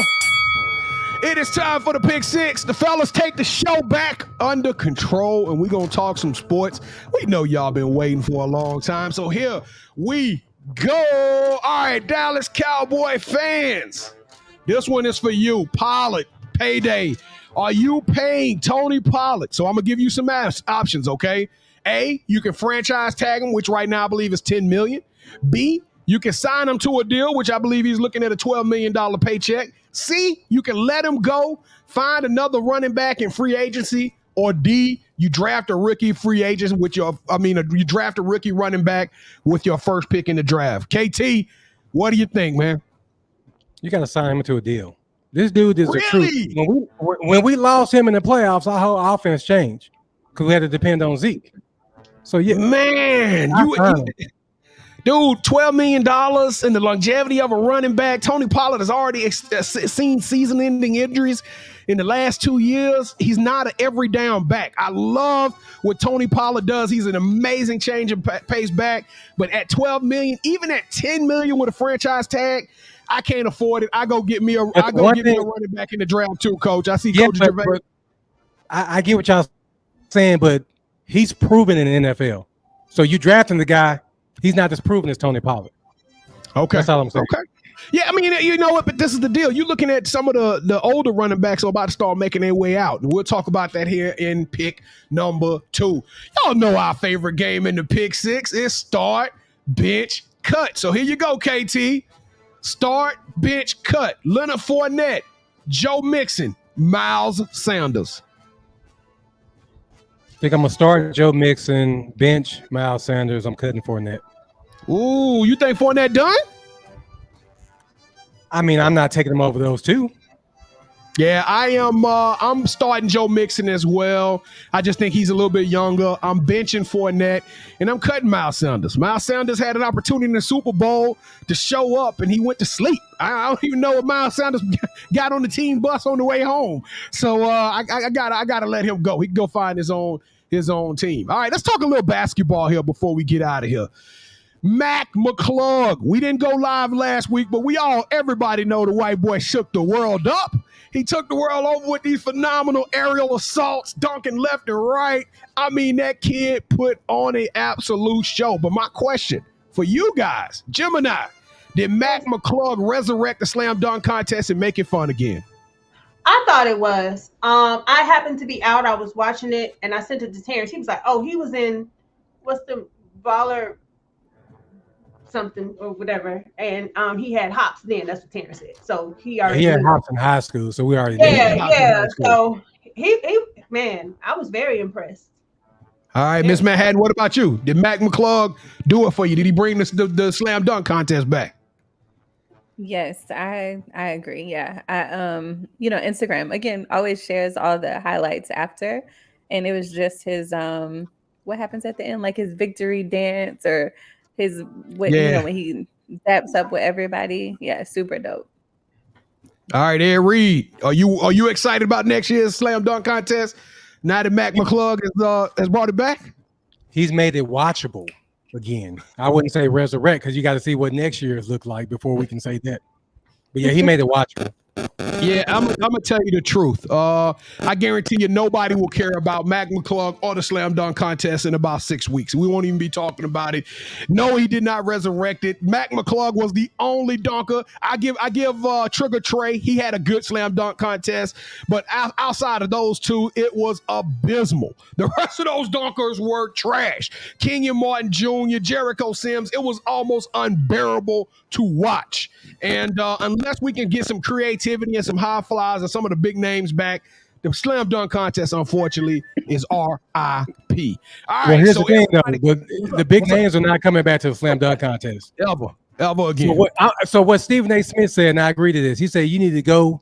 It is time for the pick six. The fellas take the show back under control, and we're going to talk some sports. We know y'all been waiting for a long time, so here we go. All right, Dallas Cowboy fans. This one is for you. Pollard, payday. Are you paying Tony Pollard? So I'm going to give you some options, okay? A, you can franchise tag him, which right now I believe is $10 million. B, you can sign him to a deal, which I believe he's looking at a $12 million paycheck. C, you can let him go, find another running back in free agency. Or D, you draft a rookie free agent with you draft a rookie running back with your first pick in the draft. KT, what do you think, man? You got to sign him to a deal. This dude is Really? the truth. When we lost him in the playoffs, our whole offense changed because we had to depend on Zeke. So yeah, man, dude, $12 million and the longevity of a running back. Tony Pollard has already seen season-ending injuries in the last 2 years. He's not an every down back. I love what Tony Pollard does. He's an amazing change of pace back. But at $12 million, even at $10 million with a franchise tag, I can't afford it. I go get me a running back in the draft too, Coach. I see Coach Gervais. I get what y'all saying, but he's proven in the NFL. So you drafting the guy. He's not as proven as Tony Pollard. Okay. That's all I'm saying. Okay. Yeah, I mean, you know what? But this is the deal. You're looking at some of the older running backs who are about to start making their way out. And we'll talk about that here in pick number 2. Y'all know our favorite game in the pick six is start, bench, cut. So here you go, KT. Start, bench, cut. Leonard Fournette, Joe Mixon, Miles Sanders. I think I'm going to start Joe Mixon, bench Miles Sanders. I'm cutting Fournette. Ooh, you think Fournette done? I mean, I'm not taking him over those two. Yeah, I am. I'm starting Joe Mixon as well. I just think he's a little bit younger. I'm benching Fournette, and I'm cutting Miles Sanders. Miles Sanders had an opportunity in the Super Bowl to show up, and he went to sleep. I don't even know if Miles Sanders got on the team bus on the way home. So I gotta let him go. He can go find his own team. All right, let's talk a little basketball here before we get out of here. Mac McClung. We didn't go live last week, but everybody know the white boy shook the world up. He took the world over with these phenomenal aerial assaults, dunking left and right. I mean, that kid put on an absolute show. But my question for you guys, Gemini, did Mac McClung resurrect the slam dunk contest and make it fun again? I thought it was. I happened to be out. I was watching it, and I sent it to Terrence. He was like, "Oh, he was in what's the baller something or whatever," and he had hops then. That's what Terrence said. So he already had hops in high school, so we already yeah. So he man, I was very impressed. All right, Ms.Manhattan, what about you? Did Mac McClung do it for you? Did he bring the slam dunk contest back? Yes, I agree. Yeah. Instagram again always shares all the highlights after, and it was just his what happens at the end, like his victory dance or his when he daps up with everybody. Yeah, super dope. All right, Ed Reede, are you excited about next year's slam dunk contest now that Mac McClung has brought it back? He's made it watchable again. I wouldn't say resurrect because you got to see what next year's look like before we can say that. But yeah, he made it watchable. Yeah, I'm gonna tell you the truth. I guarantee you nobody will care about Mac McClung or the slam dunk contest in about 6 weeks. We won't even be talking about it. No, he did not resurrect it. Mac McClung was the only dunker. I give Trigger Trey. He had a good slam dunk contest, but outside of those two, it was abysmal. The rest of those dunkers were trash. Kenyon Martin Jr., Jericho Sims. It was almost unbearable to watch. And unless we can get some creativity and some high flies and some of the big names back, the slam dunk contest, unfortunately, is RIP. All right. Well, here's the thing, though. The big names are not coming back to the slam dunk contest. Ever. ever again. So what Stephen A. Smith said, and I agree to this. He said you need to go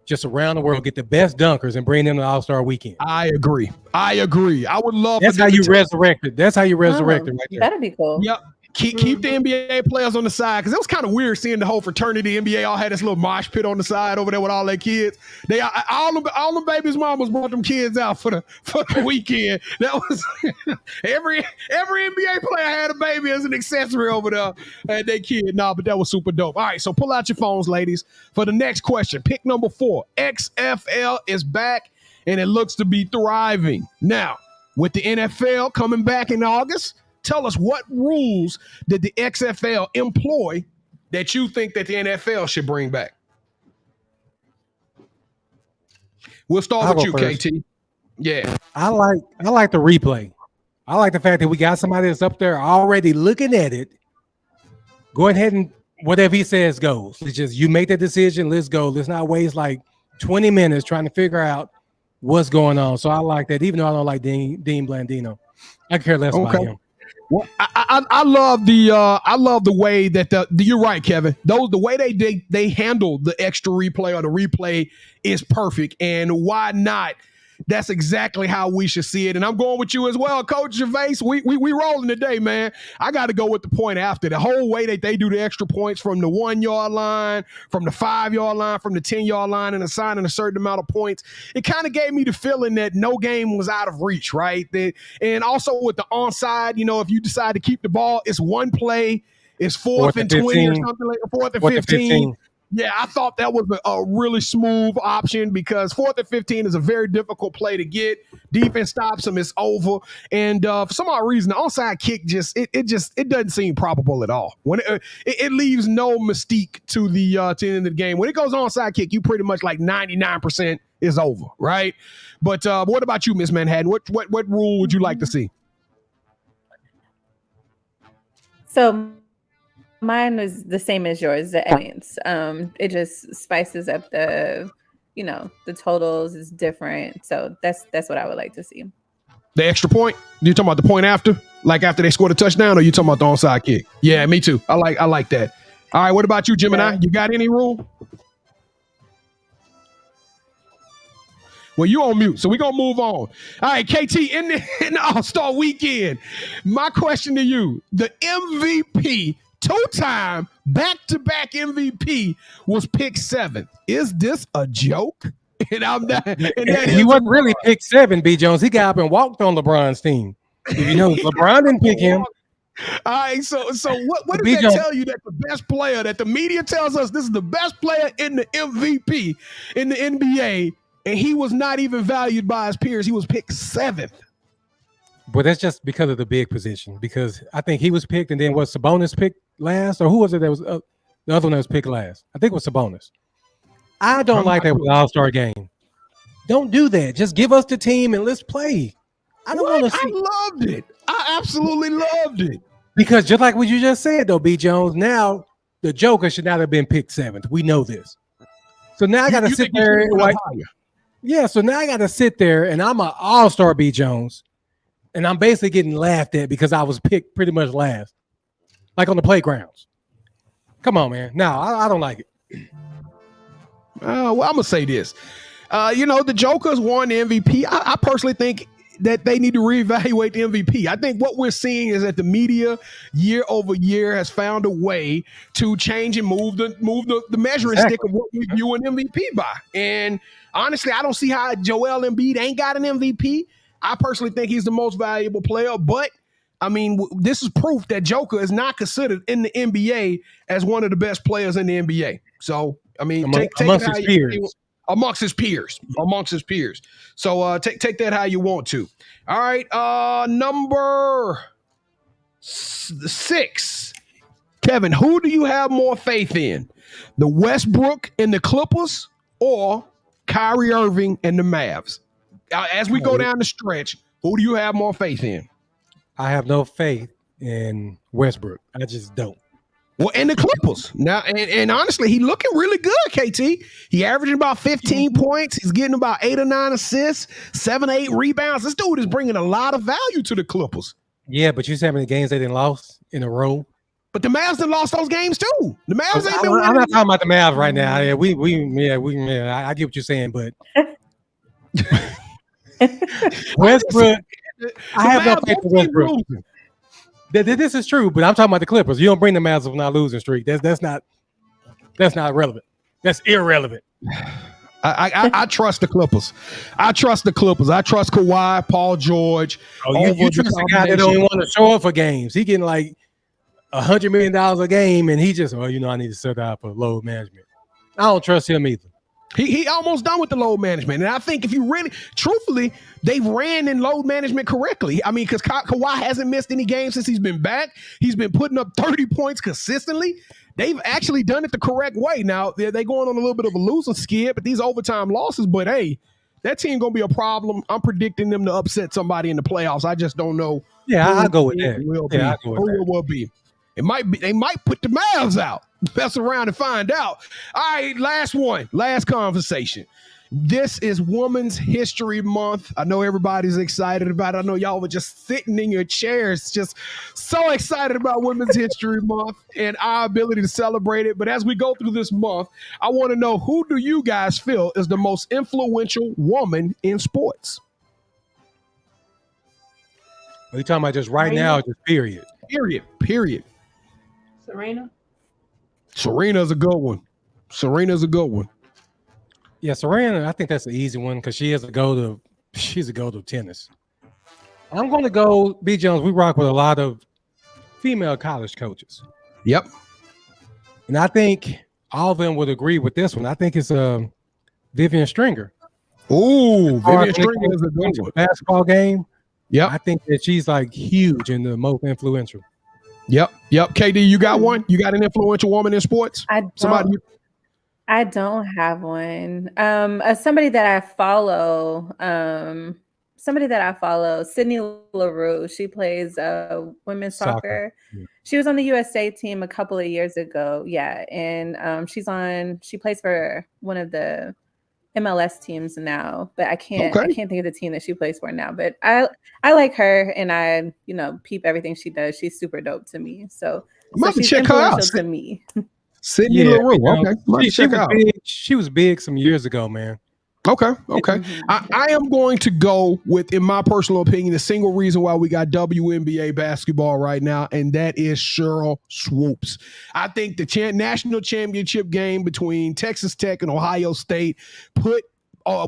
just around the world, get the best dunkers, and bring them to All-Star Weekend. I agree. I would love. That's how you resurrected. That's how you resurrected right there. That'd be cool. Yep. Keep the NBA players on the side, because it was kind of weird seeing the whole fraternity NBA all had this little mosh pit on the side over there with all their kids. They all the babies' mamas brought them kids out for the weekend. That was every NBA player had a baby as an accessory over there and their kid. Nah, but that was super dope. All right, so pull out your phones, ladies, for the next question. Pick number 4. XFL is back and it looks to be thriving. Now, with the NFL coming back in August, tell us what rules did the XFL employ that you think that the NFL should bring back? We'll start with you, first. KT. Yeah. I like the replay. I like the fact that we got somebody that's up there already looking at it. Go ahead and whatever he says goes. It's just you make that decision, let's go. Let's not waste like 20 minutes trying to figure out what's going on. So I like that, even though I don't like Dean Blandino. I care less about him. Well, I love the way that you're right, Kevin. The way they handle the extra replay or the replay is perfect. And why not? That's exactly how we should see it. And I'm going with you as well, Coach Gervais. We rolling today, man. I got to go with the point after. The whole way that they do the extra points from the 1-yard line, from the 5-yard line, from the 10-yard line, and assigning a certain amount of points. It kind of gave me the feeling that no game was out of reach, right? And also with the onside, if you decide to keep the ball, it's one play. It's 4th and 20 or something like 4th and 15. Yeah, I thought that was a really smooth option because 4th and 15 is a very difficult play to get. Defense stops them, it's over. And for some odd reason, the onside kick it doesn't seem probable at all. When it leaves no mystique to the end of the game. When it goes onside kick, you pretty much like 99% is over, right? But what about you, Ms.Manhattan? What rule would you like to see? So mine was the same as yours, the points. It just spices up the totals is different. So that's what I would like to see. The extra point? You talking about the point after? Like after they scored a touchdown, or you talking about the onside kick? Yeah, me too. I like that. All right, what about you, Gemini? Yeah. You got any rule? Well, you on mute, so we're going to move on. All right, KT, in the All-Star weekend, my question to you, the MVP, 2-time back-to-back MVP was picked 7th. Is this a joke? And I'm not. And he wasn't really picked 7, B. Jones. He got up and walked on LeBron's team. LeBron didn't pick him. All right, so what does that tell you that the best player, that the media tells us this is the best player in the MVP in the NBA, and he was not even valued by his peers? He was picked 7th. But that's just because of the big position. Because I think he was picked, and then was Sabonis picked last, or who was it that was the other one that was picked last? I think it was Sabonis. I don't like that with an All-Star game. Don't do that. Just give us the team and let's play. I don't want to see. I loved it. I absolutely loved it. Because just like what you just said, though, B. Jones, now the Joker should not have been picked 7th. We know this. So now I got to sit there and so now I got to sit there and I'm an All-Star B. Jones. And I'm basically getting laughed at because I was picked pretty much last. Like on the playgrounds. Come on, man. No, I don't like it. Well, I'm going to say this. The Joker's won the MVP. I personally think that they need to reevaluate the MVP. I think what we're seeing is that the media year over year has found a way to change and move the measuring stick of what we view an MVP by. And honestly, I don't see how Joel Embiid ain't got an MVP. I personally think he's the most valuable player, but I mean, this is proof that Joker is not considered in the NBA as one of the best players in the NBA. So, I mean, amongst his peers. Amongst his peers. So take that how you want to. All right, number 6. Kevin, who do you have more faith in? The Westbrook and the Clippers or Kyrie Irving and the Mavs? As we go down the stretch, who do you have more faith in? I have no faith in Westbrook. I just don't. Well, and the Clippers now, and honestly, he looking really good. KT, he averaging about 15 points. He's getting about 8 or 9 assists, 7 or 8 rebounds. This dude is bringing a lot of value to the Clippers. Yeah, but you see how many games they didn't lost in a row. But the Mavs have lost those games too. The Mavs ain't been winning. I'm not talking about the Mavs right now. Yeah, I get what you're saying, but Westbrook, I have no faith in Westbrook. This is true, but I'm talking about the Clippers. You don't bring the Mavs on a losing streak. That's not relevant. That's irrelevant. I trust the Clippers. I trust Kawhi, Paul George. Oh, you trust a guy that don't want to show up for games. He getting like $100 million a game, and he just, I need to set out for load management. I don't trust him either. He almost done with the load management. And I think if you really, truthfully, they've ran in load management correctly. I mean, because Kawhi hasn't missed any games since he's been back. He's been putting up 30 points consistently. They've actually done it the correct way. Now, they're going on a little bit of a losing skid, but these overtime losses, but hey, that team going to be a problem. I'm predicting them to upset somebody in the playoffs. I just don't know. Yeah, I'll go with that. Who will be. It might be. They might put the Mavs out. Mess around and find out. All right, last one. Last conversation. This is Women's History Month. I know everybody's excited about it. I know y'all were just sitting in your chairs, just so excited about Women's History Month and our ability to celebrate it. But as we go through this month, I want to know, who do you guys feel is the most influential woman in sports? Are you talking about just right now or just period? Period. Serena's a good one. Yeah, Serena, I think that's an easy one because she's a go to tennis. I'm going to go, B. Jones. We rock with a lot of female college coaches. Yep. And I think all of them would agree with this one. I think it's Vivian Stringer. Ooh, Vivian Stringer is a good one. Basketball game. Yep. I think that she's like huge and the most influential. Yep. KD, you got one? You got an influential woman in sports? I don't have one. Somebody that I follow, Sydney LaRue. She plays women's soccer. Yeah. She was on the USA team a couple of years ago. Yeah, and she plays for one of the MLS teams now, but I can't think of the team that she plays for now. But I like her, and I peep everything she does. She's super dope to me. So she's check her out. To me. Sydney LaRue. Okay. She was big some years ago, man. Okay. I am going to go with, in my personal opinion, the single reason why we got WNBA basketball right now, and that is Sheryl Swoopes. I think the national championship game between Texas Tech and Ohio State put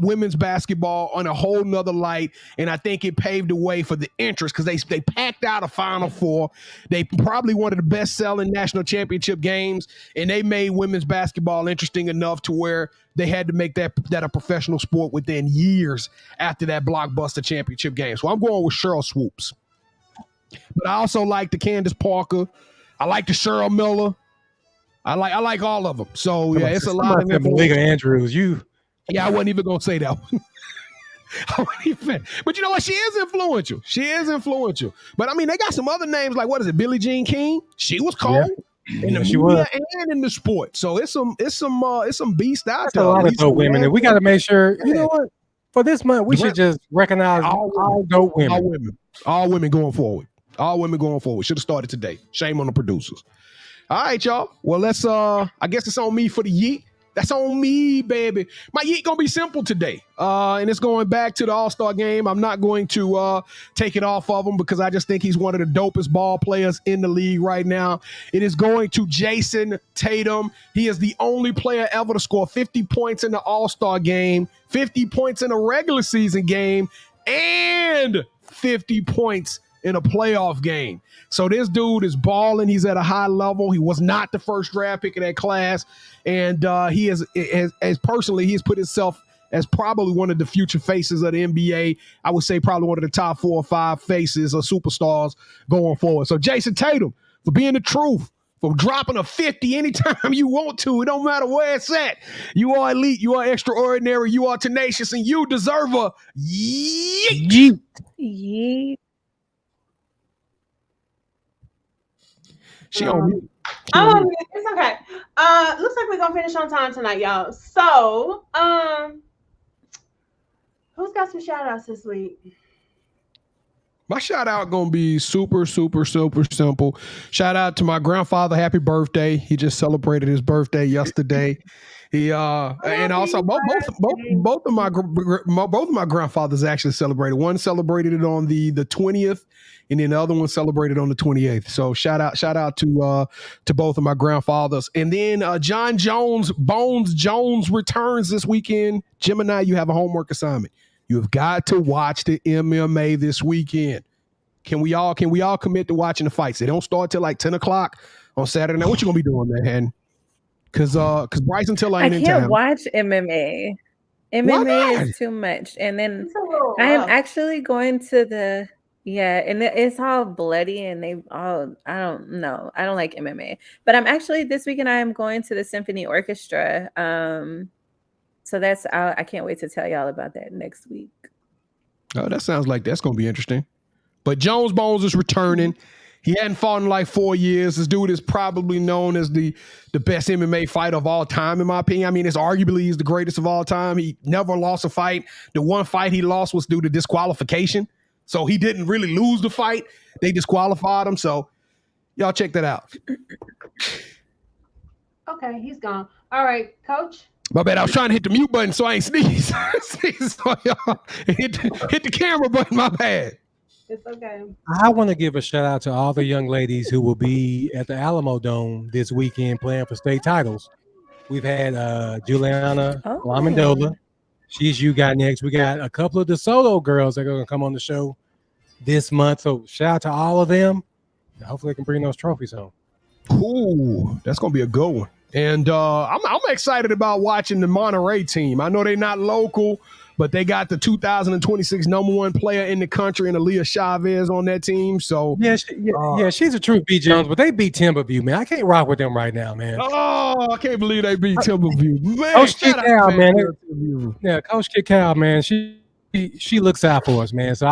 women's basketball on a whole nother light, and I think it paved the way for the interest because they packed out a Final Four. They probably one of the best-selling national championship games, and they made women's basketball interesting enough to where they had to make that a professional sport within years after that blockbuster championship game. So I'm going with Sheryl Swoopes. But I also like the Candace Parker. I like the Cheryl Miller. I like all of them. So yeah, it's a lot of Malika Andrews. Yeah, I wasn't even going to say that one. But you know what? She is influential. But I mean, they got some other names like, what is it, Billie Jean King? She was cold in the media and in the sport. So it's some beast out there. A lot of dope women, and we got to make sure. You know what? For this month, we should just recognize all dope women. All women going forward. Should have started today. Shame on the producers. All right, y'all. Well, let's. I guess it's on me for the yeet. That's on me, baby. My yeet gonna be simple today, and it's going back to the All-Star game. I'm not going to take it off of him because I just think he's one of the dopest ball players in the league right now. It is going to Jason Tatum. He is the only player ever to score 50 points in the All-Star game, 50 points in a regular season game, and 50 points in a playoff game. So this dude is balling. He's at a high level. He was not the first draft pick of that class. And he has personally, he's put himself as probably one of the future faces of the NBA. I would say probably one of the top 4 or 5 faces or superstars going forward. So Jason Tatum, for being the truth, for dropping a 50 anytime you want to. It don't matter where it's at. You are elite. You are extraordinary. You are tenacious, and you deserve a yeet. Yeet. She on mute. It's okay. Looks like we're gonna finish on time tonight, y'all. So, who's got some shout outs this week? My shout out gonna be super simple. Shout out to my grandfather. Happy birthday! He just celebrated his birthday yesterday. He and also both of my grandfathers actually celebrated. One celebrated it on the 20th, and then the other one celebrated on the 28th. So shout out to both of my grandfathers. And then John Bones Jones returns this weekend. Gemini, you have a homework assignment. You have got to watch the MMA this weekend. Can we all commit to watching the fights? They don't start till like 10 o'clock on Saturday night. What you gonna be doing, man? Because Bryson Tiller ain't in town. I can't watch MMA. MMA is too much. And then I am actually going to the and it's all bloody and I don't know. I don't like MMA. But I'm actually this weekend I am going to the Symphony Orchestra. So I can't wait to tell y'all about that next week. Oh, that sounds like that's gonna be interesting. But Jones Bones is returning. He hadn't fought in like 4 years. This dude is probably known as the best MMA fighter of all time, in my opinion. I mean, it's arguably he's the greatest of all time. He never lost a fight. The one fight he lost was due to disqualification. So he didn't really lose the fight. They disqualified him. So y'all check that out. Okay, he's gone. All right, Coach. My bad. I was trying to hit the mute button so I ain't sneeze. So y'all hit the camera button. My bad. It's okay. I want to give a shout out to all the young ladies who will be at the Alamo Dome this weekend playing for state titles. We've had Juliana Lamandola. She's you got next. We got a couple of the solo girls that are going to come on the show this month. So shout out to all of them. Hopefully they can bring those trophies home. Ooh, that's going to be a good one. And I'm excited about watching the Monterey team. I know they're not local, but they got the 2026 number one player in the country and Aaliyah Chavez on that team. So she's a true B. Jones, but they beat Timberview, man. I can't rock with them right now, man. Oh, I can't believe they beat Timberview. Man, Coach Kickoff, man. Yeah, Coach Kickoff, man. She looks out for us, man. So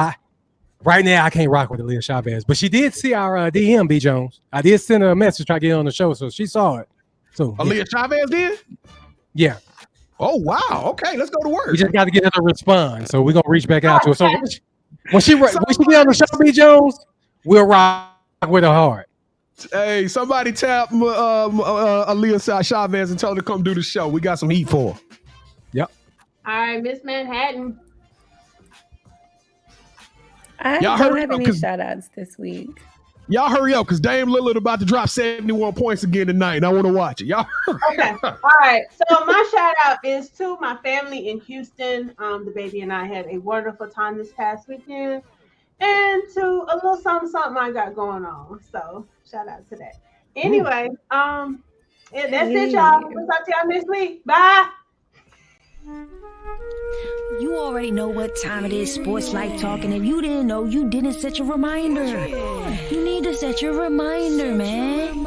right now I can't rock with Aaliyah Chavez, but she did see our DM, B. Jones. I did send her a message trying to get on the show, so she saw it. So Aaliyah Chavez did? Yeah. Oh, wow. Okay, let's go to work. We just got to get her to respond. So we're going to reach back out to her. So when she get on the show, B. Jones, we'll rock with her hard. Hey, somebody tap Aaliyah Chavez and tell her to come do the show. We got some heat for her. Yep. All right, Ms.Manhattan. I don't have any shout-outs this week. Y'all hurry up because Dame Lillard about to drop 71 points again tonight, and I want to watch it. Y'all. Okay. All right. So my shout out is to my family in Houston. The baby and I had a wonderful time this past weekend, and to a little something I got going on. So shout out to that. Anyway, that's it, y'all. We'll talk to y'all next week. Bye. You already know what time it is, Sports Life Talk, and if you didn't know, you didn't set your reminder. You need to set your reminder, man.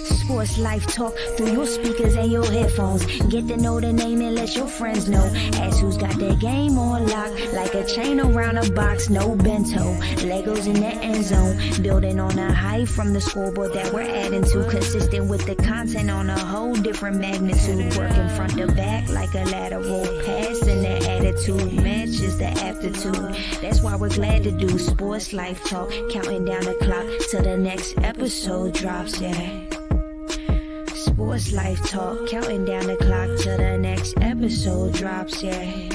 Sports Life Talk through your speakers and your headphones. Get to know the name and let your friends know. Ask who's got their game on lock, like a chain around a box, no bento. Legos in the end zone, building on a height from the scoreboard that we're adding to. Consistent with the content on a whole different magnitude. Working front to back like a lateral pass, and the attitude matches the aptitude. That's why we're glad to do Sports Life Talk, counting down the clock till the next episode drops, yeah. Sports Life Talk, counting down the clock till the next episode drops, yeah.